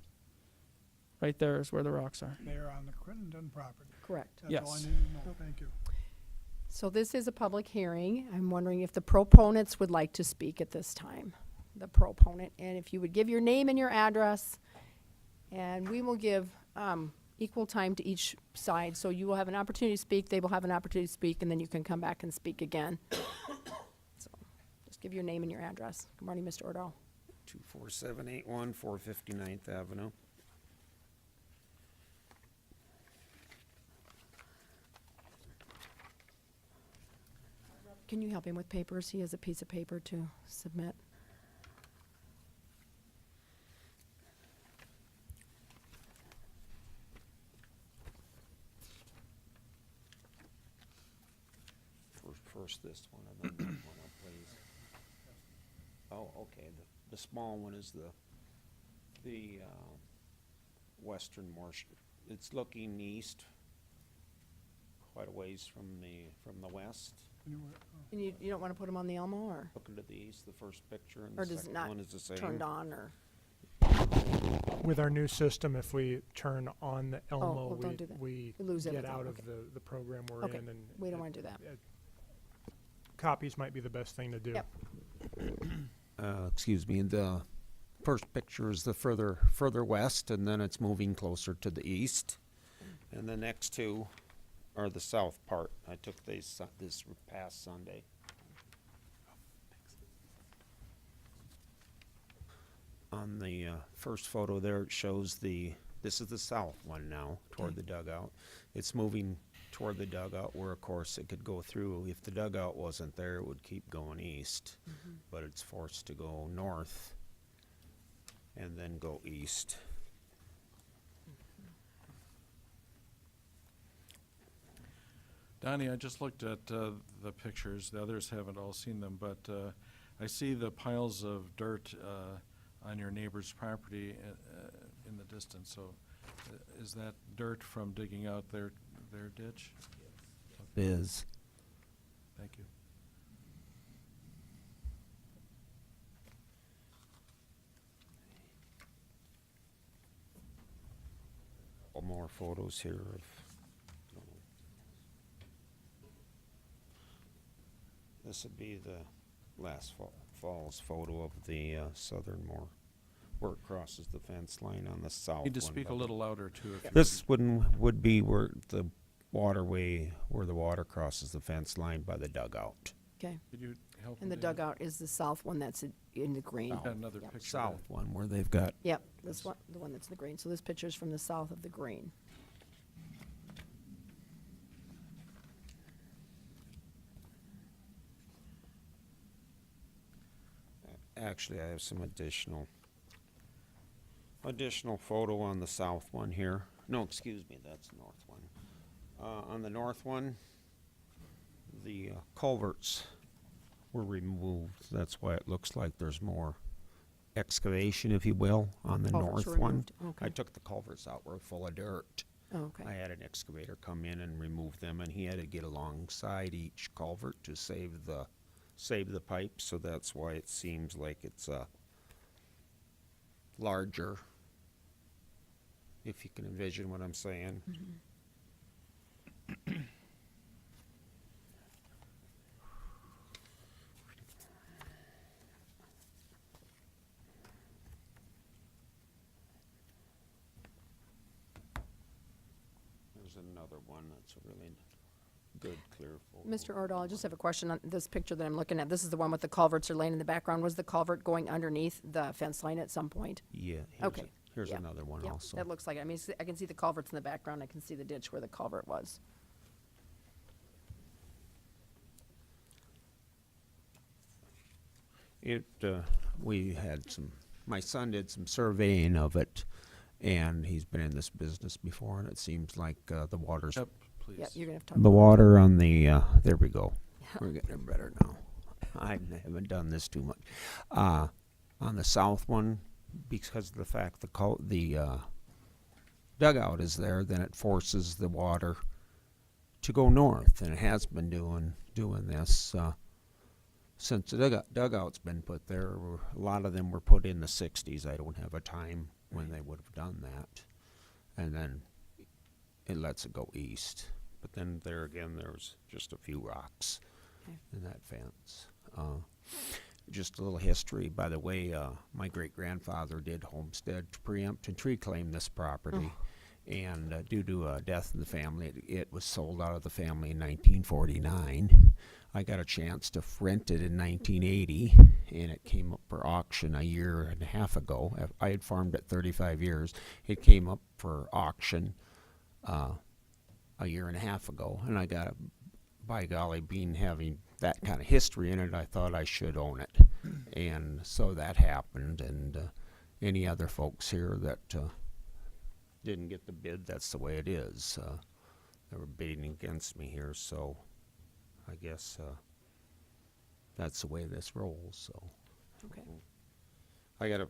Right there is where the rocks are. They are on the Crittenden property. Correct. That's all I Yes. need to know. Thank you. So this is a public hearing. I'm wondering if the proponents would like to speak at this time. The proponent, and if you would give your name and your address, and we will give equal time to each side. So you will have an opportunity to speak, they will have an opportunity to speak, and then you can come back and speak again. So just give your name and your address. Good morning, Mr. Ordall. 24781 459th Avenue. Can you help him with papers? He has a piece of paper to submit. First this one and then that one up, please. Oh, okay, the small one is the westernmost. It's looking east, quite a ways from the west. And you don't want to put them on the Elmo, or Looking to the east, the first picture, and Or the does it second not one is the same. turned on, or? With our new system, if we turn on the Elmo, well, don't do that. we We lose get everything, out of okay. the program we're Okay, in, and we don't want to do that. copies might be the best thing to do. Yep. Excuse me, the first picture is the further west, and then it's moving closer to the east. And the next two are the south part. I took these this past Sunday. On the first photo there, it shows this is the south one now, toward the dugout. It's moving toward the dugout where, of course, it could go through. If the dugout wasn't there, it would keep going east. But it's forced to go north and then go east. Donnie, I just looked at the pictures. The others haven't all seen them, but I see the piles of dirt on your neighbor's property in the distance. So is that dirt from digging out their ditch? Is. Thank you. Couple more photos here of. This would be the last Falls photo of the southernmost, where it crosses the fence line on the south. Need to one, speak a but little louder too. If you This one would be where the waterway, where the water crosses the fence line by the dugout. Okay. could you help? And the with that? dugout is the south one that's in the green. Got another Yep. picture. South one where they've got, Yep, this one, the one that's in the green. So this picture's from the south of the green. actually I have some additional photo on the south one here. No, excuse me, that's the north one. On the north one, the culverts were removed. That's why it looks like there's more excavation, if you will, on the Culverts north were one. removed, okay. I took the culverts out, were full of dirt. Oh, okay. I had an excavator come in and remove them, and he had to get alongside each culvert to save the pipe, so that's why it seems like it's larger, if you can envision what I'm saying. There's another one that's a really good, clear photo. Mr. Ordall, I just have a question on this picture that I'm looking at. This is the one with the culverts are laying in the background. Was the culvert going underneath the fence line at some point? Yeah, Okay. here's Yep. another one Yep, also. that looks like it. I mean, I can see the culverts in the background. I can see the ditch where the culvert was. We had my son did some surveying of it, and he's been in this business before, and it seems like the water's, Yep, please. Yep, you're gonna have to talk the about water on the, there we go. We're getting it better now. I haven't done this too much. On the south one, because of the fact the dugout is there, then it forces the water to go north, and it has been doing this since the dugout's been put there. A lot of them were put in the 60s. I don't have a time when they would have done that, and then it lets it go east. But then there again, there's just a few rocks Okay. in that fence. Just a little history, by the way, my great-grandfather did homestead, preempt, and tree claim this property. And due to a death in the family, it was sold out of the family in 1949. I got a chance to rent it in 1980, and it came up for auction a year and a half ago. I had farmed it 35 years. It came up for auction a year and a half ago, and I got by golly, being having that kind of history in it, I thought I should own it. And so that happened, and any other folks here that didn't get the bid, that's the way it is. They were bidding against me here, so I guess that's the way this rolls. So Okay. I got a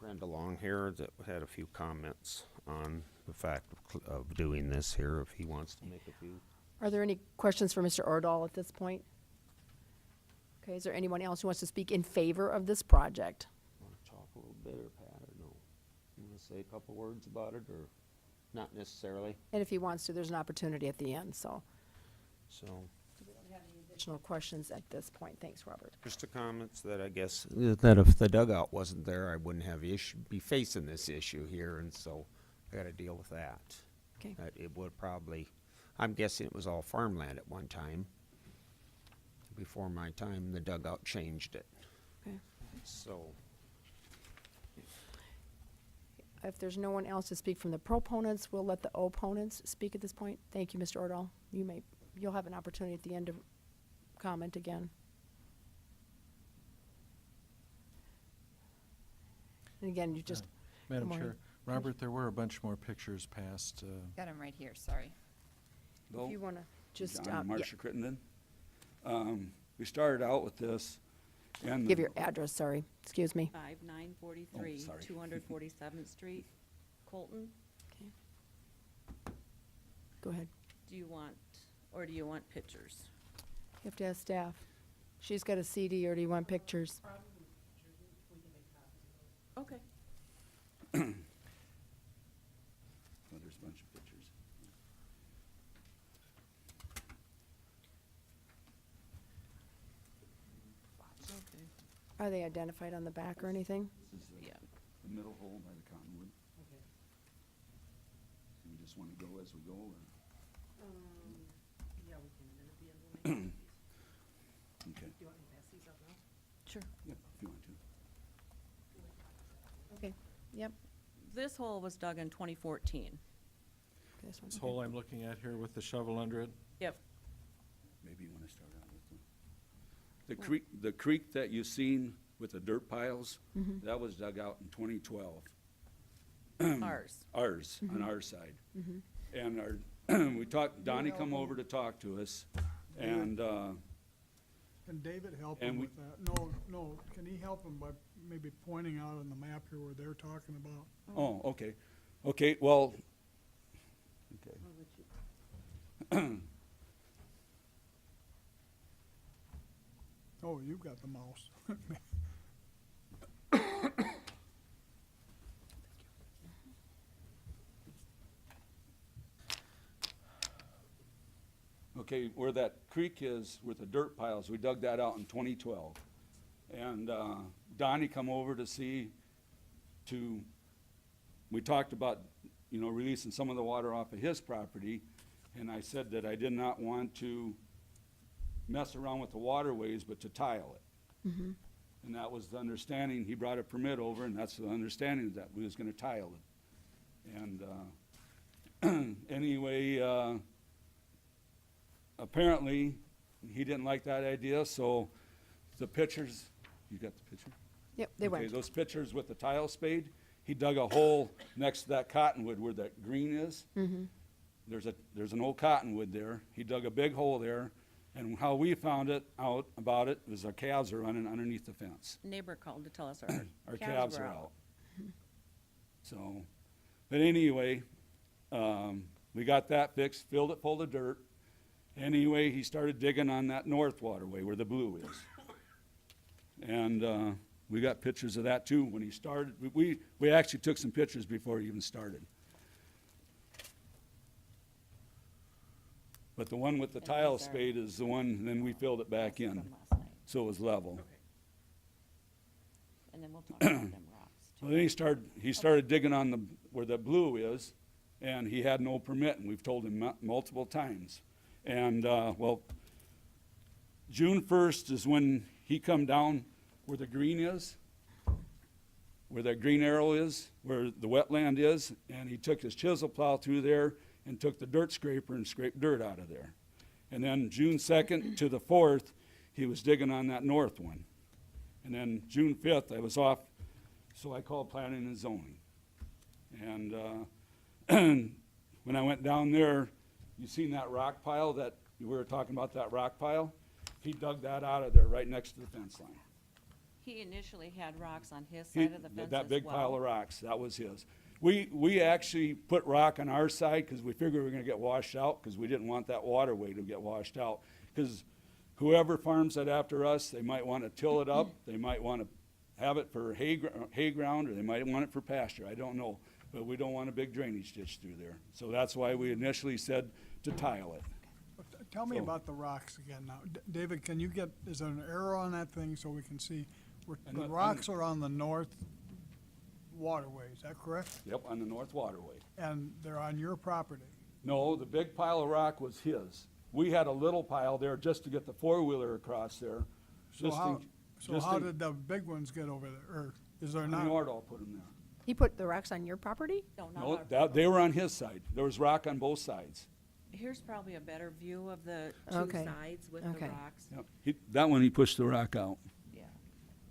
friend along here that had a few comments on the fact of doing this here, if he wants to make a few. Are there any questions for Mr. Ordall at this point? Okay, is there anyone else who wants to speak in favor of this project? Want to talk a little bit, or Pat, or no? You want to say a couple words about it, or not necessarily? And if he wants to, there's an opportunity at the end, so. So, Additional questions at this point. Thanks, Robert. just the comments that I guess, that if the dugout wasn't there, I wouldn't have be facing this issue here, and so I gotta deal with that. Okay. That it would probably, I'm guessing it was all farmland at one time. Before my time, the dugout changed it. Okay. So, If there's no one else to speak from the proponents, we'll let the opponents speak at this point. Thank you, Mr. Ordall. You'll have an opportunity at the end to comment again. And again, you just, Madam morning. Chair, Robert, there were a bunch more pictures passed. Got them right here, sorry. if you want to just, John and yeah, Marcia Crittenden. We started out with this, and give your address, sorry. Excuse me. 5943, sorry. 247th Street, Colton. Okay. Go ahead. Do you want pictures? You have to ask staff. She's got a CD, or do you want pictures? Okay. oh, there's a bunch of pictures. Are they identified on the back or anything? This is Yeah. the middle hole by the cottonwood. Do we just want to go as we go, or? Yeah, we can, then at the end we'll make Okay, Do you want me to pass these up now? Sure. yeah, if you want to. Okay, yep. This hole was dug in 2014. This one. This hole I'm looking at here with the shovel under it, Yep. Maybe you want to start out with the creek that you seen with the dirt piles, that was dug out in 2012. Ours. Ours, on our side. And our, we talked, Donnie come over to talk to us, and, Can David help And him we- with that? No, can he help him by maybe pointing out on the map here where they're talking about? oh, okay. Okay, well, okay. Oh, you've got the mouse. Okay, where that creek is with the dirt piles, we dug that out in 2012. And Donnie come over to see, we talked about, you know, releasing some of the water off of his property, and I said that I did not want to mess around with the waterways, but to tile it. And that was the understanding, he brought a permit over, and that's the understanding, that we was gonna tile it. And anyway, apparently, he didn't like that idea, so the pictures, you got the picture? Yep, they Okay, went. those pictures with the tile spade, he dug a hole next to that cottonwood where that green is. There's an old cottonwood there. He dug a big hole there, and how we found it out about it was our calves are running underneath the fence. Neighbor called to tell us Our calves were are out. So, but anyway, we got that fixed, filled it full of dirt. Anyway, he started digging on that north waterway where the blue is. And we got pictures of that too when he started. We actually took some pictures before he even started. But the one with the And tile these are- spade is the one, then we filled it back in, From last night. so it was level. And then we'll talk about them rocks too. Well, then he started digging on the, where the blue is, and he had no permit, and we've told him multiple times. And, well, June 1st is when he come down where the green is, where that green arrow is, where the wetland is, and he took his chisel plow through there and took the dirt scraper and scraped dirt out of there. And then June 2nd to the 4th, he was digging on that north one. And then June 5th, I was off, so I called planning and zoning. And when I went down there, you seen that rock pile that, we were talking about that rock pile? He dug that out of there right next to the fence line. He initially had rocks on his He- side of the fence That as big pile well. of rocks, that was his. We actually put rock on our side because we figured we were gonna get washed out, because we didn't want that waterway to get washed out. Because whoever farms that after us, they might wanna till it up, they might wanna have it for hay ground, or they might want it for pasture, I don't know. But we don't want a big drainage ditch through there. So that's why we initially said to tile it. Tell me So- about the rocks again now. David, can you get, is there an arrow on that thing so we can see? And The the- rocks are on the north waterway, is that correct? Yep, on the north waterway. And they're on your property? No, the big pile of rock was his. We had a little pile there just to get the four-wheeler across there. So just how, in- so just how in- did the big ones get over there, or is there The not? Nordall put them there. He put the rocks on your property? No, not No, our that, they were on his side. There was rock on both sides. Here's probably a better view of the two Okay. sides with the Okay. rocks. Yep. That one, he pushed the rock out. Yeah.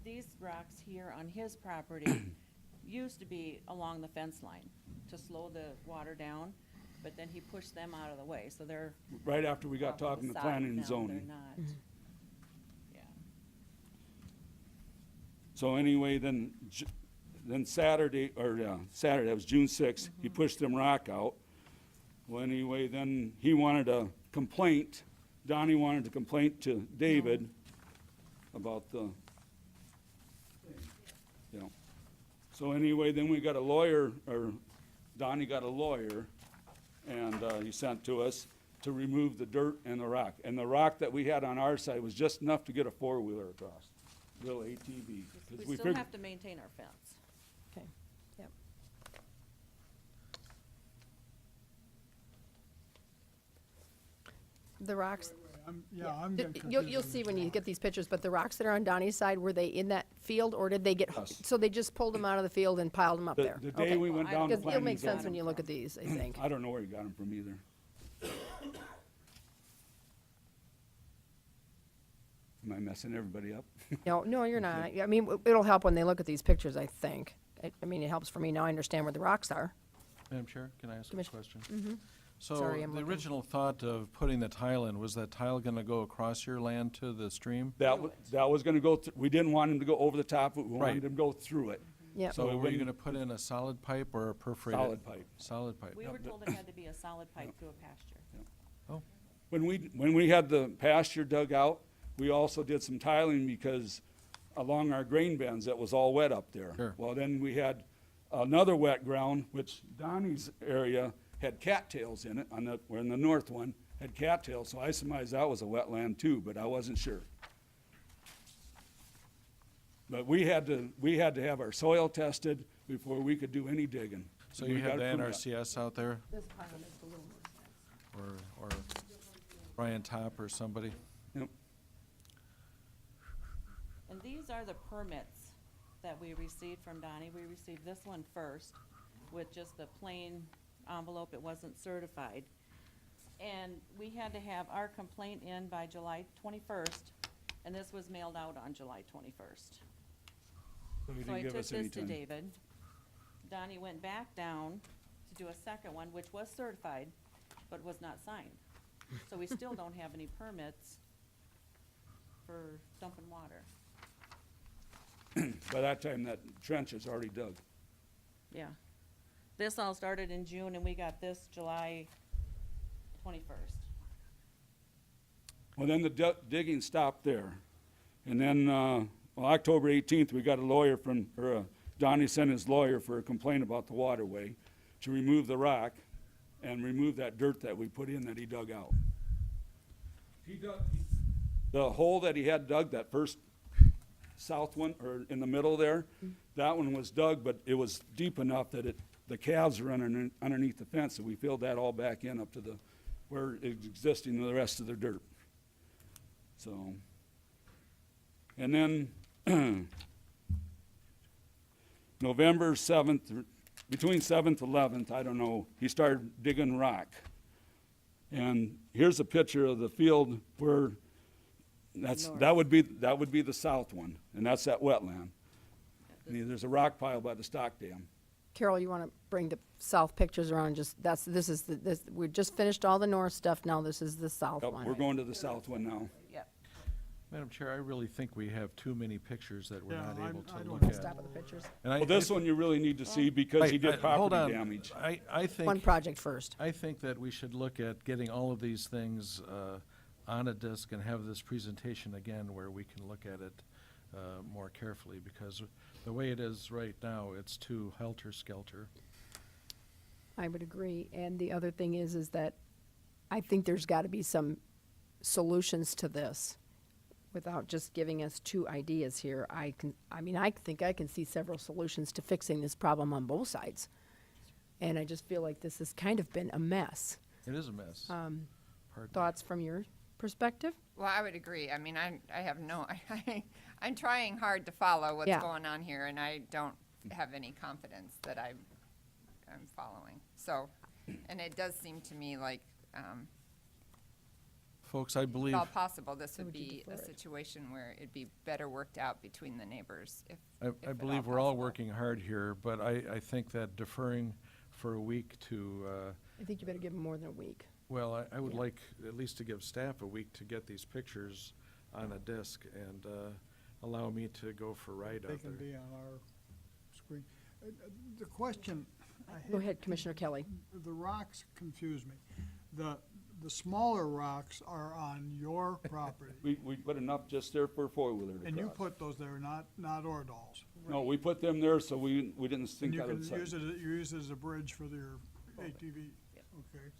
These rocks here on his property used to be along the fence line to slow the water down, but then he pushed them out of the way, so they're Right after we got off to talking the to side planning and now. They're zoning. not. Yeah. So anyway, then Saturday, that was June 6th, he pushed them rock out. Well, anyway, then he wanted a complaint, Donnie wanted a complaint to David about the, you know. So anyway, then we got a lawyer, or Donnie got a lawyer, and he sent to us to remove the dirt and the rock. And the rock that we had on our side was just enough to get a four-wheeler across. little ATV. 'Cause We still figured- have to maintain our fence. Okay, yep. The rocks, I'm getting confused. you'll see when you get these pictures, but the rocks that are on Donnie's side, were they in that field, or did they get, Yes. so they just pulled them out of the field and piled them up there? The day Okay. we went down to Because it'll make planning sense when you look at these, I think. I don't know where he got them from either. Am I messing everybody up? No, you're not. I mean, it'll help when they look at these pictures, I think. I mean, it helps for me, now I understand where the rocks are. Madam Chair, can I ask a Commissioner- question? So Sorry, I'm the looking. original thought of putting the tile in, was that tile gonna go across your land to the stream? That was gonna go, we didn't want him to go over the top, of it. We Right. wanted him to go through it. Yep. So it were you wouldn't- gonna put in a solid pipe or a perforated? Solid pipe. Solid pipe. We were told it had to be a solid pipe to a pasture. When we had the pasture dug out, we also did some tiling because along our grain bins, it was all wet up there. Sure. Well, then we had another wet ground, which Donnie's area had cattails in it, where in the north one, had cattails, so I surmised that was a wetland too, but I wasn't sure. But we had to have our soil tested before we could do any digging. So We you got have the a permit. NRCS out there, This pile makes a little more sense. or Brian Top or somebody? Yep. And these are the permits that we received from Donnie. We received this one first with just the plain envelope. It wasn't certified. And we had to have our complaint in by July 21st, and this was mailed out on July 21st. So he So I didn't give took us any this to time. David. Donnie went back down to do a second one, which was certified, but was not signed. So we still don't have any permits for dumping water. By that time, that trench is already dug. Yeah. This all started in June, and we got this July 21st. Well, then the digging stopped there. And then, October 18th, we got a lawyer Donnie sent his lawyer for a complaint about the waterway to remove the rock and remove that dirt that we put in that he dug out. The hole that he had dug, that first south one, or in the middle there, that one was dug, but it was deep enough that the calves were underneath the fence, so we filled that all back in up to where it's existing, the rest of the dirt. So, and then November 7th, between 7th and 11th, I don't know, he started digging rock. And here's a picture of the field where that would be the south one, and that's that wetland. And there's a rock pile by the stock dam. Carol, you want to bring the south pictures around, we just finished all the north stuff, now this is the south Yep, one. we're going to the south one now. Yep. Madam Chair, I really think we have too many pictures that we're Yeah, not I able to don't look have at. Stop with the pictures. And I- Well, this I- one you really need to see because he did hold property on. damage. I think. One project first. I think that we should look at getting all of these things on a disc and have this presentation again where we can look at it more carefully, because the way it is right now, it's too helter-skelter. I would agree, and the other thing is that I think there's got to be some solutions to this without just giving us two ideas here. I think I can see several solutions to fixing this problem on both sides. And I just feel like this has kind of been a mess. It is a mess. Pardon me. Thoughts from your perspective? Well, I would agree. I mean, I have no, I'm trying hard to follow what's Yeah. going on here, and I don't have any confidence that I'm following. So, and it does seem to me like, Folks, I if believe, at all possible, this would would you be a defer it? situation where it'd be better worked out between the neighbors if I at all believe we're all possible. working hard here, but I think that deferring for a week to, I think you better give them more than a week. well, I would Yeah. like at least to give staff a week to get these pictures on a disc and allow me to go for a ride They out can there. be on our screen. The question, Go ahead, Commissioner Kelly. the rocks confuse me. The smaller rocks are on your property, We put enough just there for a four-wheeler to and you cross. put those there, not Ordals. No, we put them there so we didn't And think you that can outside. use it as a bridge for your ATV, okay?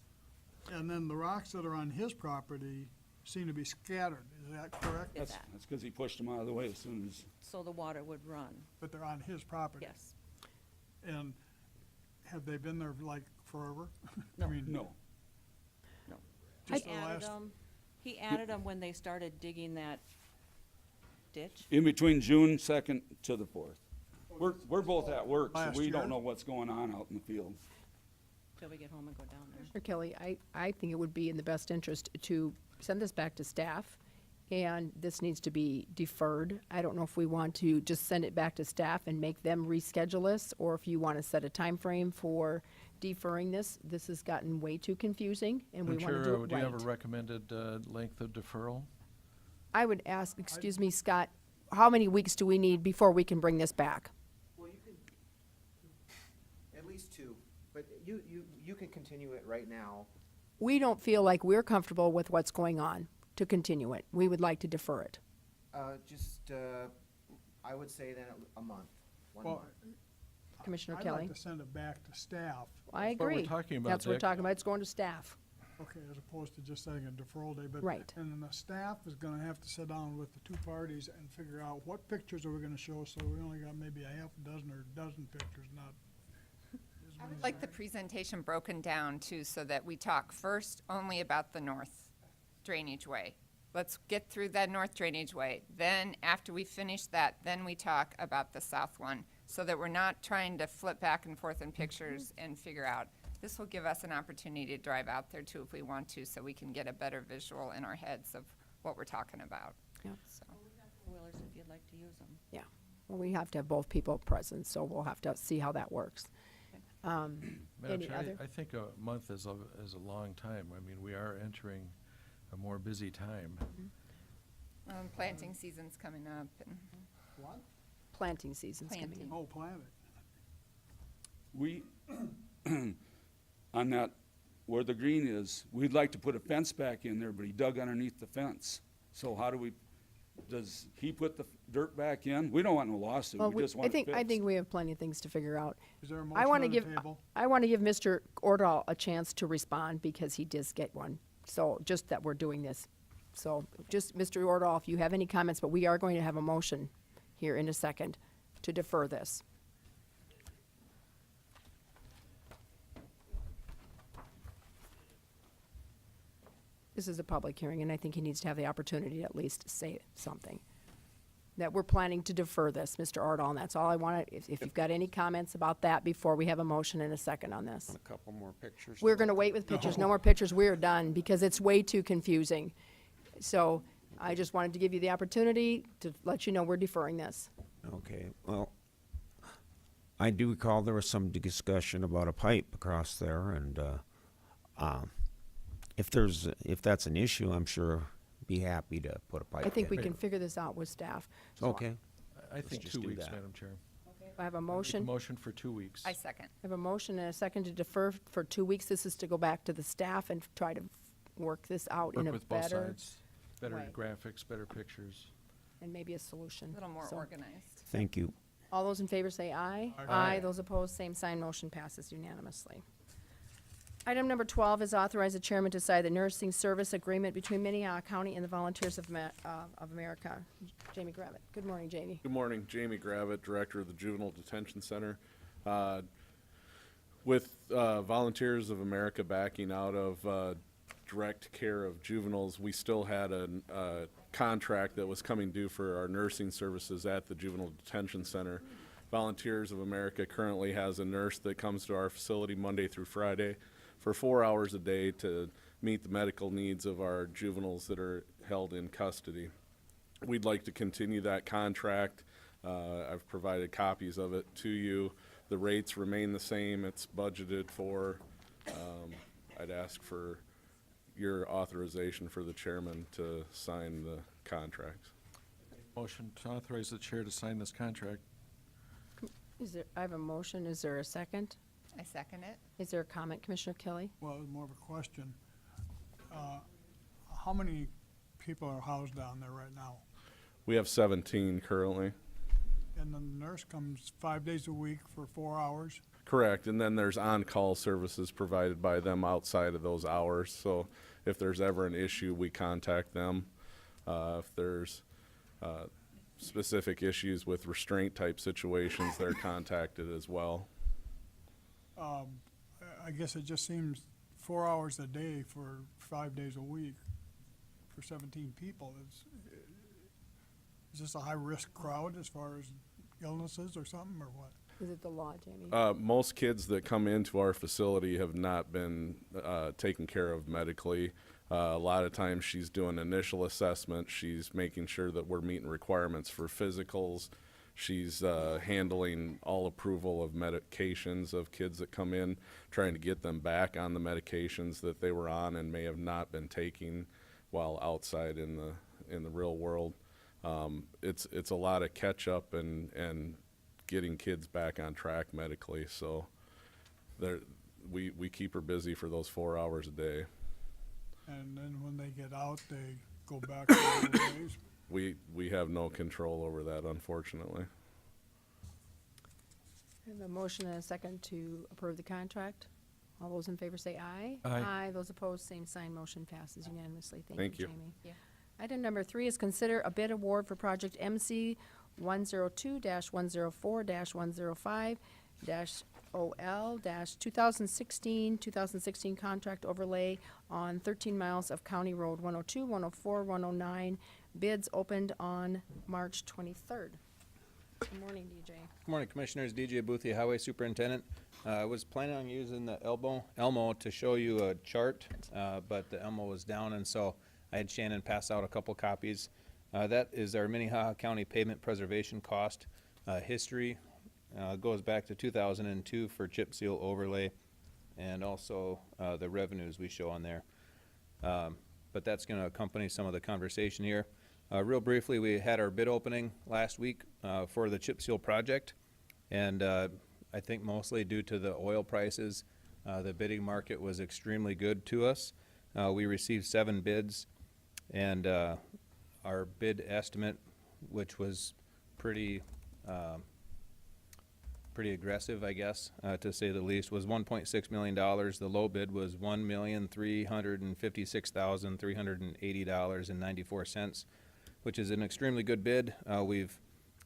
And then the rocks that are on his property, seem to be scattered, is that correct? Is that, That's because he pushed them out of the way as soon as, so the water would run, But they're on his property? yes. And have they been there like forever? No. I mean, no. just He the added last, them, he added them when they started digging that ditch. In between June 2nd to the 4th. We're both at work, so Last we year? don't know what's going on out in the field. Till we get home and go down there. Commissioner Kelly, I think it would be in the best interest to send this back to staff, and this needs to be deferred. I don't know if we want to just send it back to staff and make them reschedule this, or if you want to set a time frame for deferring this. This has gotten way too confusing, and we Madam want to Chair, do it do you have a right. recommended length of deferral? I would ask, excuse me, Scott, how many weeks do we need before we can bring this back? Well, you can, at least 2, but you can continue it right now. We don't feel like we're comfortable with what's going on to continue it. We would like to defer it. I would say then a month, 1 Well, month. Commissioner I'd Kelly? like to send it back to staff, I That's what we're agree. talking about, That's what we're Dick. talking about. It's going to staff. okay, as opposed to just setting a deferral day, but. Right. And then the staff is gonna have to sit down with the two parties and figure out what pictures are we gonna show, so we only got maybe a half a dozen or a dozen pictures, not as I many would as like the presentation broken down too, so that we talk first only about the north drainage way. Let's get through that north drainage way. Then, after we finish that, then we talk about the south one, so that we're not trying to flip back and forth in pictures and figure out. This will give us an opportunity to drive out there too if we want to, so we can get a better visual in our heads of what we're talking about. Yeah. So. Wheelers if you'd like to use them. Yeah. Well, we have to have both people present, so we'll have to see how that works. Madam Any Chair, other? I think a month is a long time. I mean, we are entering a more busy time. Planting season's coming up, and What? Planting season's coming Planting. in. Oh, planet. We, on that, where the green is, we'd like to put a fence back in there, but he dug underneath the fence. So how do we, does he put the dirt back in? We don't want no lawsuit, Well, we just want it fixed. I think we have plenty of things to figure out. Is there a I motion want on to the give, table? I want to give Mr. Ordahl a chance to respond because he does get one. So just that we're doing this. So just, Mr. Ordahl, if you have any comments, but we are going to have a motion here in a second to defer this. This is a public hearing, and I think he needs to have the opportunity to at least say something. That we're planning to defer this, Mr. Ordahl, and that's all I want to, if you've got any comments about that before we have a motion and a second on this. A couple more pictures. We're going to wait with pictures, no more pictures, we're done, because it's way too confusing. So I just wanted to give you the opportunity to let you know we're deferring this. Okay, well, I do recall there was some discussion about a pipe across there, and if that's an issue, I'm sure be happy to put a pipe I think we in. can figure this out with staff. So Okay, I think just 2 do weeks, that. Madam Chair. I have a A motion, motion for 2 weeks. I second. I have a motion and a second to defer for 2 weeks. This is to go back to the staff and try to work this out in Work a with both better, sides. Better way. graphics, better pictures. and maybe a solution. A little more So, organized. thank you. all those in favor say aye. Aye. Those opposed, same sign. Motion passes unanimously. Item number 12 is authorize the chairman to sign the nursing service agreement between Minnehaha County and the Volunteers of America. Jamie Gravitt. Good morning, Jamie. Good morning, Jamie Gravitt, Director of the Juvenile Detention Center. With Volunteers of America backing out of direct care of juveniles, we still had a contract that was coming due for our nursing services at the Juvenile Detention Center. Volunteers of America currently has a nurse that comes to our facility Monday through Friday for 4 hours a day to meet the medical needs of our juveniles that are held in custody. We'd like to continue that contract. I've provided copies of it to you. The rates remain the same. It's budgeted for. I'd ask for your authorization for the chairman to sign the contract. Motion to authorize the chair to sign this contract. I have a motion. Is there a second? I second it. Is there a comment, Commissioner Kelly? Well, it was more of a question. How many people are housed down there right now? We have 17 currently. And then the nurse comes 5 days a week for 4 hours? Correct, and then there's on-call services provided by them outside of those hours. So if there's ever an issue, we contact them. If there's specific issues with restraint type situations, they're contacted as well. I guess it just seems 4 hours a day for 5 days a week for 17 people. Is this a high-risk crowd as far as illnesses or something, or what? Is it the law, Jamie? Most kids that come into our facility have not been taken care of medically. A lot of times she's doing initial assessment. She's making sure that we're meeting requirements for physicals. She's handling all approval of medications of kids that come in, trying to get them back on the medications that they were on and may have not been taking while outside in the real world. It's a lot of catch up and getting kids back on track medically. So we keep her busy for those 4 hours a day. And then when they get out, they go back to their ways? We have no control over that, unfortunately. I have a motion and a second to approve the contract. All those in favor say aye. Aye. Those opposed, same sign. Motion passes unanimously. Thank you. Jamie. Yeah. Item number 3 is consider a bid award for project MC 102-104-105-OL-2016 contract overlay on 13 miles of County Road 102, 104, 109. Bids opened on March 23rd. Good morning, DJ. Good morning, Commissioners. DJ Boothia, Highway Superintendent. I was planning on using the Elmo to show you a chart, but the Elmo was down, and so I had Shannon pass out a couple copies. That is our Minnehaha County pavement preservation cost history. Goes back to 2002 for chip seal overlay, and also the revenues we show on there. But that's going to accompany some of the conversation here. Real briefly, we had our bid opening last week for the chip seal project, and I think mostly due to the oil prices, the bidding market was extremely good to us. We received 7 bids, and our bid estimate, which was pretty aggressive, I guess, to say the least, was $1.6 million. The low bid was $1,356,380.94, which is an extremely good bid. We've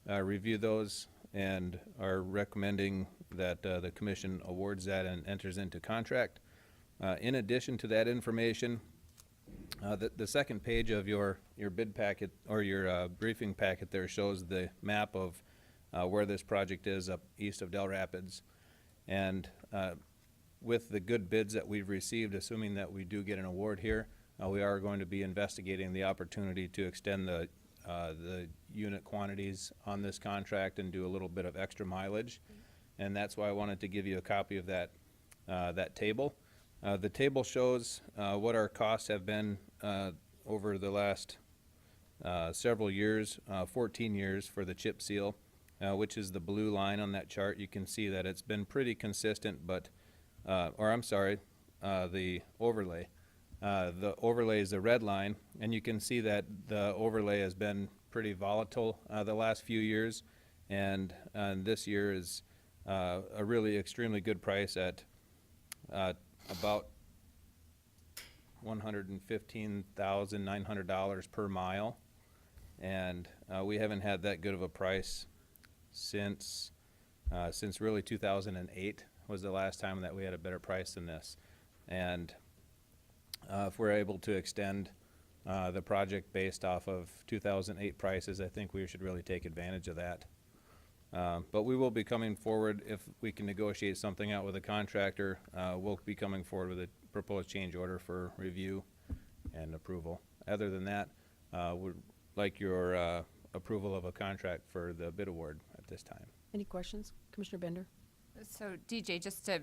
reviewed those and are recommending that the commission awards that and enters into contract. In addition to that information, the second page of your bid packet or your briefing packet there shows the map of where this project is up east of Del Rapids. And with the good bids that we've received, assuming that we do get an award here, we are going to be investigating the opportunity to extend the unit quantities on this contract and do a little bit of extra mileage. And that's why I wanted to give you a copy of that table. The table shows what our costs have been over the last several years, 14 years for the chip seal, which is the blue line on that chart. You can see that it's been pretty consistent, but, the overlay. The overlay is the red line, and you can see that the overlay has been pretty volatile the last few years, and this year is a really extremely good price at about $115,900 per mile, and we haven't had that good of a price since really 2008 was the last time that we had a better price than this. And if we're able to extend the project based off of 2008 prices, I think we should really take advantage of that. But we will be coming forward, if we can negotiate something out with a contractor, we'll be coming forward with a proposed change order for review and approval. Other than that, would like your approval of a contract for the bid award at this time. Any questions? Commissioner Bender? So DJ, just to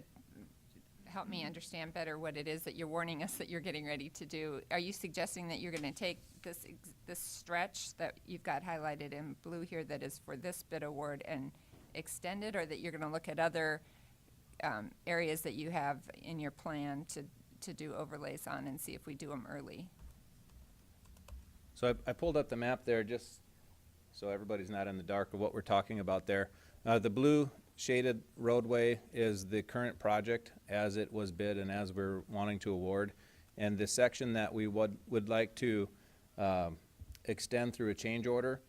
help me understand better what it is that you're warning us that you're getting ready to do, are you suggesting that you're going to take this stretch that you've got highlighted in blue here that is for this bid award and extend it, or that you're going to look at other areas that you have in your plan to do overlays on and see if we do them early? So I pulled up the map there just so everybody's not in the dark of what we're talking about there. The blue shaded roadway is the current project as it was bid and as we're wanting to award. And the section that we would like to extend through a change order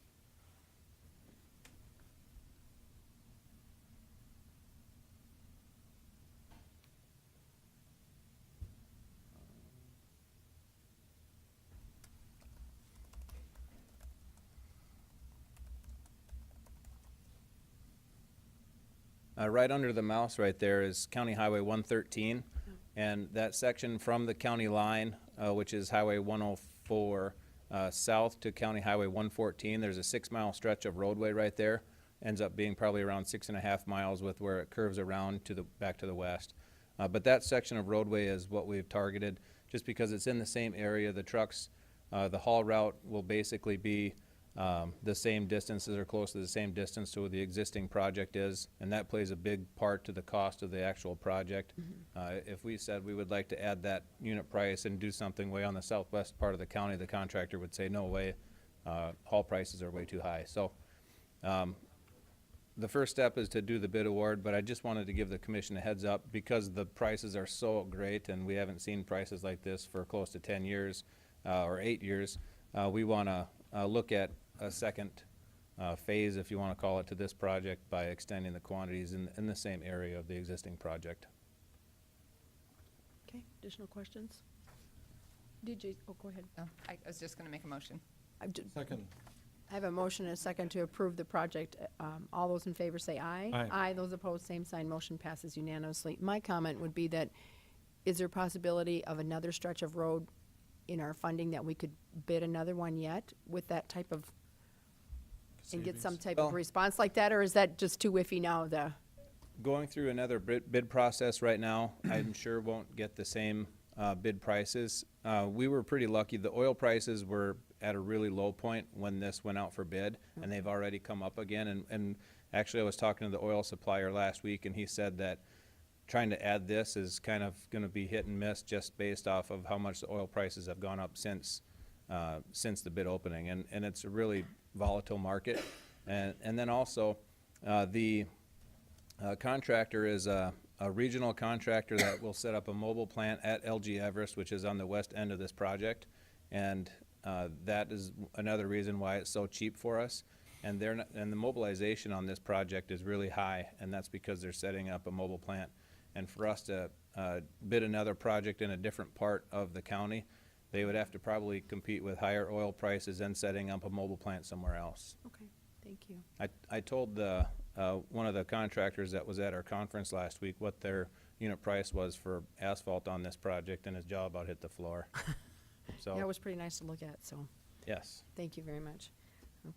right under the mouse right there is County Highway 113, and that section from the county line, which is Highway 104, south to County Highway 114, there's a 6-mile stretch of roadway right there. Ends up being probably around 6.5 miles with where it curves around to the back to the west. But that section of roadway is what we've targeted, just because it's in the same area. The trucks, the haul route will basically be the same distances or close to the same distance to where the existing project is, and that plays a big part to the cost of the actual project. If we said we would like to add that unit price and do something way on the southwest part of the county, the contractor would say, no way, haul prices are way too high. So the first step is to do the bid award, but I just wanted to give the commission a heads up because the prices are so great and we haven't seen prices like this for close to 10 years or 8 years. We want to look at a second phase, if you want to call it, to this project by extending the quantities in the same area of the existing project. Okay, additional questions? DJ, oh, go ahead. Oh, I was just gonna make a motion. Second. I have a motion and a second to approve the project. All those in favor say aye. Aye. Aye. Those opposed, same sign. Motion passes unanimously. My comment would be that, is there a possibility of another stretch of road in our funding that we could bid another one yet with that type of, and get some type of response like that, or is that just too iffy now, Going through another bid process right now, I'm sure won't get the same bid prices. We were pretty lucky. The oil prices were at a really low point when this went out for bid, and they've already come up again. And actually, I was talking to the oil supplier last week, and he said that trying to add this is kind of going to be hit and miss just based off of how much the oil prices have gone up since the bid opening. And it's a really volatile market. And then also, the contractor is a regional contractor that will set up a mobile plant at LG Everest, which is on the west end of this project. And that is another reason why it's so cheap for us. And the mobilization on this project is really high, and that's because they're setting up a mobile plant. And for us to bid another project in a different part of the county, they would have to probably compete with higher oil prices and setting up a mobile plant somewhere else. Okay, thank you. I told one of the contractors that was at our conference last week what their unit price was for asphalt on this project, and his jaw about hit the floor. So Yeah, it was pretty nice to look at, so yes. thank you very much.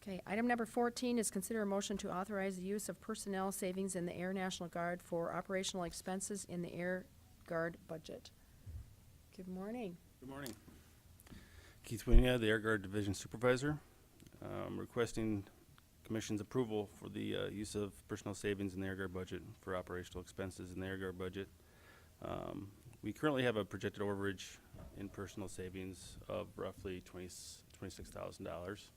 Okay, item number 14 is consider a motion to authorize the use of personnel savings in the Air National Guard for operational expenses in the Air Guard budget. Good morning. Good morning. Keith Winia, the Air Guard Division Supervisor. Requesting Commission's approval for the use of personnel savings in the Air Guard budget for operational expenses in the Air Guard budget. We currently have a projected overage in personnel savings of roughly $26,000.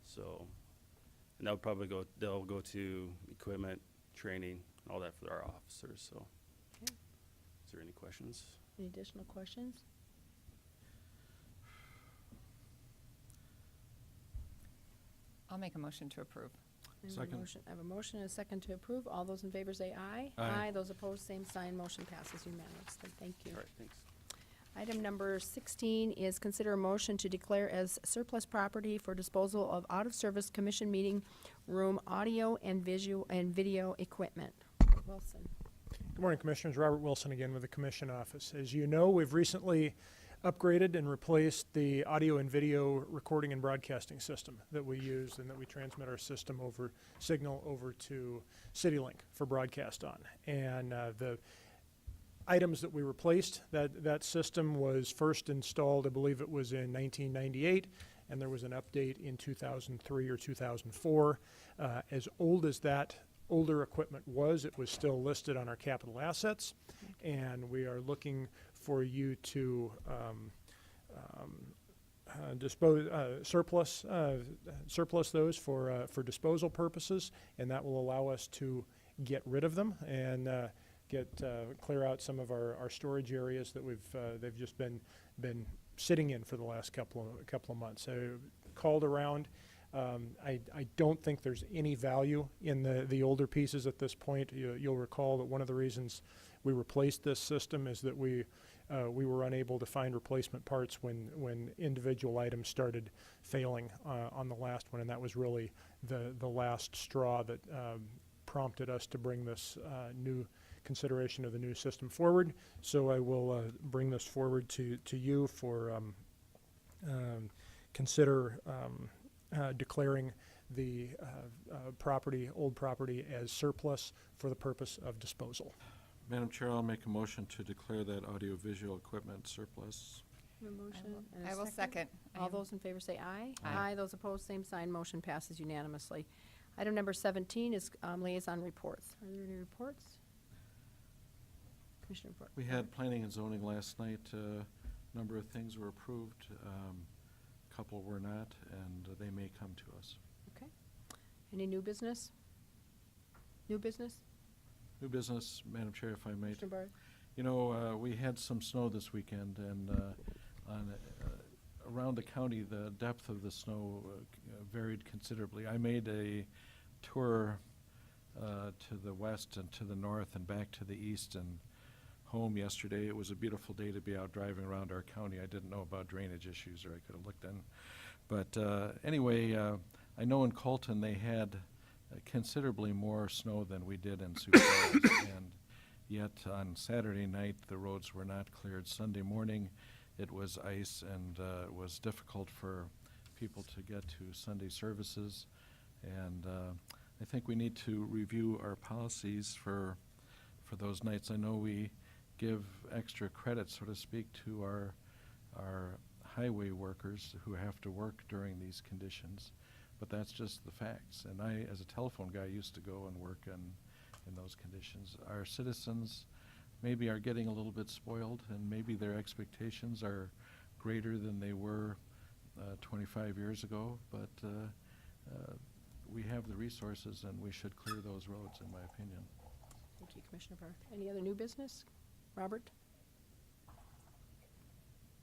So, and that would probably they'll go to equipment, training, all that for our officers, so. Okay. Is there any questions? Any additional questions? I'll make a motion to approve. Second. I have a motion and a second to approve. All those in favor say aye. Aye. Those opposed, same sign. Motion passes unanimously. Thank you. All right, thanks. Item number 16 is consider a motion to declare as surplus property for disposal of out-of-service commission meeting room audio and video equipment. Wilson. Good morning, Commissioners. Robert Wilson again with the Commission Office. As you know, we've recently upgraded and replaced the audio and video recording and broadcasting system that we use and that we transmit our system signal over to CityLink for broadcast on. And the items that we replaced, that system was first installed, I believe it was in 1998, and there was an update in 2003 or 2004. As old as that older equipment was, it was still listed on our capital assets, and we are looking for you to surplus those for disposal purposes, and that will allow us to get rid of them and clear out some of our storage areas that they've just been sitting in for the last couple of months. I called around. I don't think there's any value in the older pieces at this point. You'll recall that one of the reasons we replaced this system is that we were unable to find replacement parts when individual items started failing on the last one, and that was really the last straw that prompted us to bring this new consideration of the new system forward. So I will bring this forward to you for consider declaring the old property as surplus for the purpose of disposal. Madam Chair, I'll make a motion to declare that audiovisual equipment surplus. A motion and a I will second. All those in favor say aye. Aye. Those opposed, same sign. Motion passes unanimously. Item number 17 is liaison reports. Are there any reports? Commissioner report. We had planning and zoning last night. A number of things were approved. A couple were not, and they may come to us. Okay. Any new business? New business? New business, Madam Chair, if I may. Commissioner Barth? You know, we had some snow this weekend, and around the county, the depth of the snow varied considerably. I made a tour to the west and to the north and back to the east and home yesterday. It was a beautiful day to be out driving around our county. I didn't know about drainage issues, or I could have looked in. But anyway, I know in Colton they had considerably more snow than we did in Sioux Falls, and yet on Saturday night the roads were not cleared. Sunday morning it was ice, and it was difficult for people to get to Sunday services, and I think we need to review our policies for those nights. I know we give extra credit, so to speak, to our highway workers who have to work during these conditions, but that's just the facts. And I, as a telephone guy, used to go and work in those conditions. Our citizens maybe are getting a little bit spoiled, and maybe their expectations are greater than they were 25 years ago, but we have the resources and we should clear those roads, in my opinion. Thank you, Commissioner Barth. Any other new business? Robert?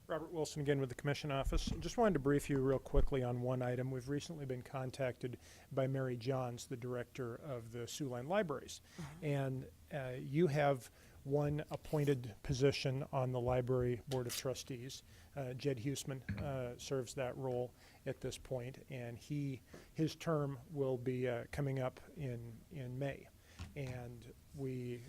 Robert Wilson again with the Commission Office. Just wanted to brief you real quickly on one item. We've recently been contacted by Mary Johns, the director of the Siouxland Libraries. And you have one appointed position on the Library Board of Trustees. Jed Huseman serves that role at this point, and his term will be coming up in May. And we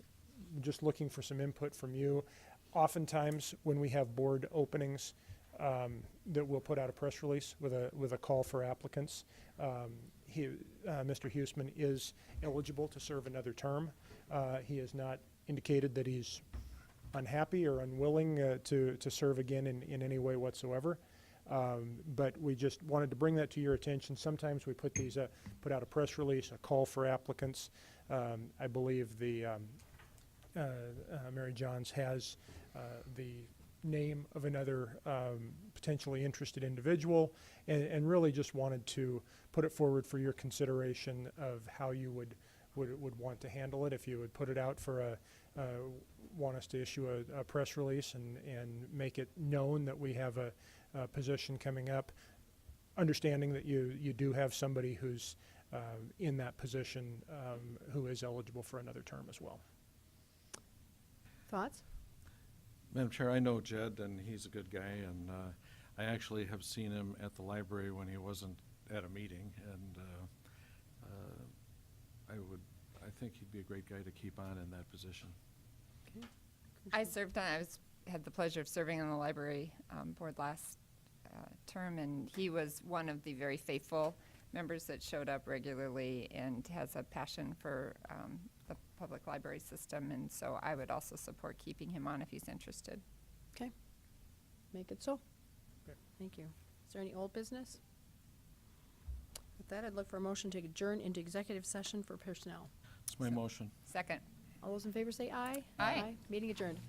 just looking for some input from you. Oftentimes, when we have board openings, that we'll put out a press release with a call for applicants. Mr. Huseman is eligible to serve another term. He has not indicated that he's unhappy or unwilling to serve again in any way whatsoever. But we just wanted to bring that to your attention. Sometimes we put out a press release, a call for applicants. I believe the Mary Johns has the name of another potentially interested individual, and really just wanted to put it forward for your consideration of how you would want to handle it. If you would put it out for want us to issue a press release and make it known that we have a position coming up, understanding that you do have somebody who's in that position who is eligible for another term as well. Thoughts? Madam Chair, I know Jed, and he's a good guy, and I actually have seen him at the library when he wasn't at a meeting, and I think he'd be a great guy to keep on in that position. Okay. I had the pleasure of serving on the library board last term, and he was one of the very faithful members that showed up regularly and has a passion for the public library system, and so I would also support keeping him on if he's interested. Okay. Make it so. Okay. Thank you. Is there any old business? With that, I'd look for a motion to adjourn into executive session for personnel. That's my motion. Second. All those in favor say aye. Aye. Meeting adjourned.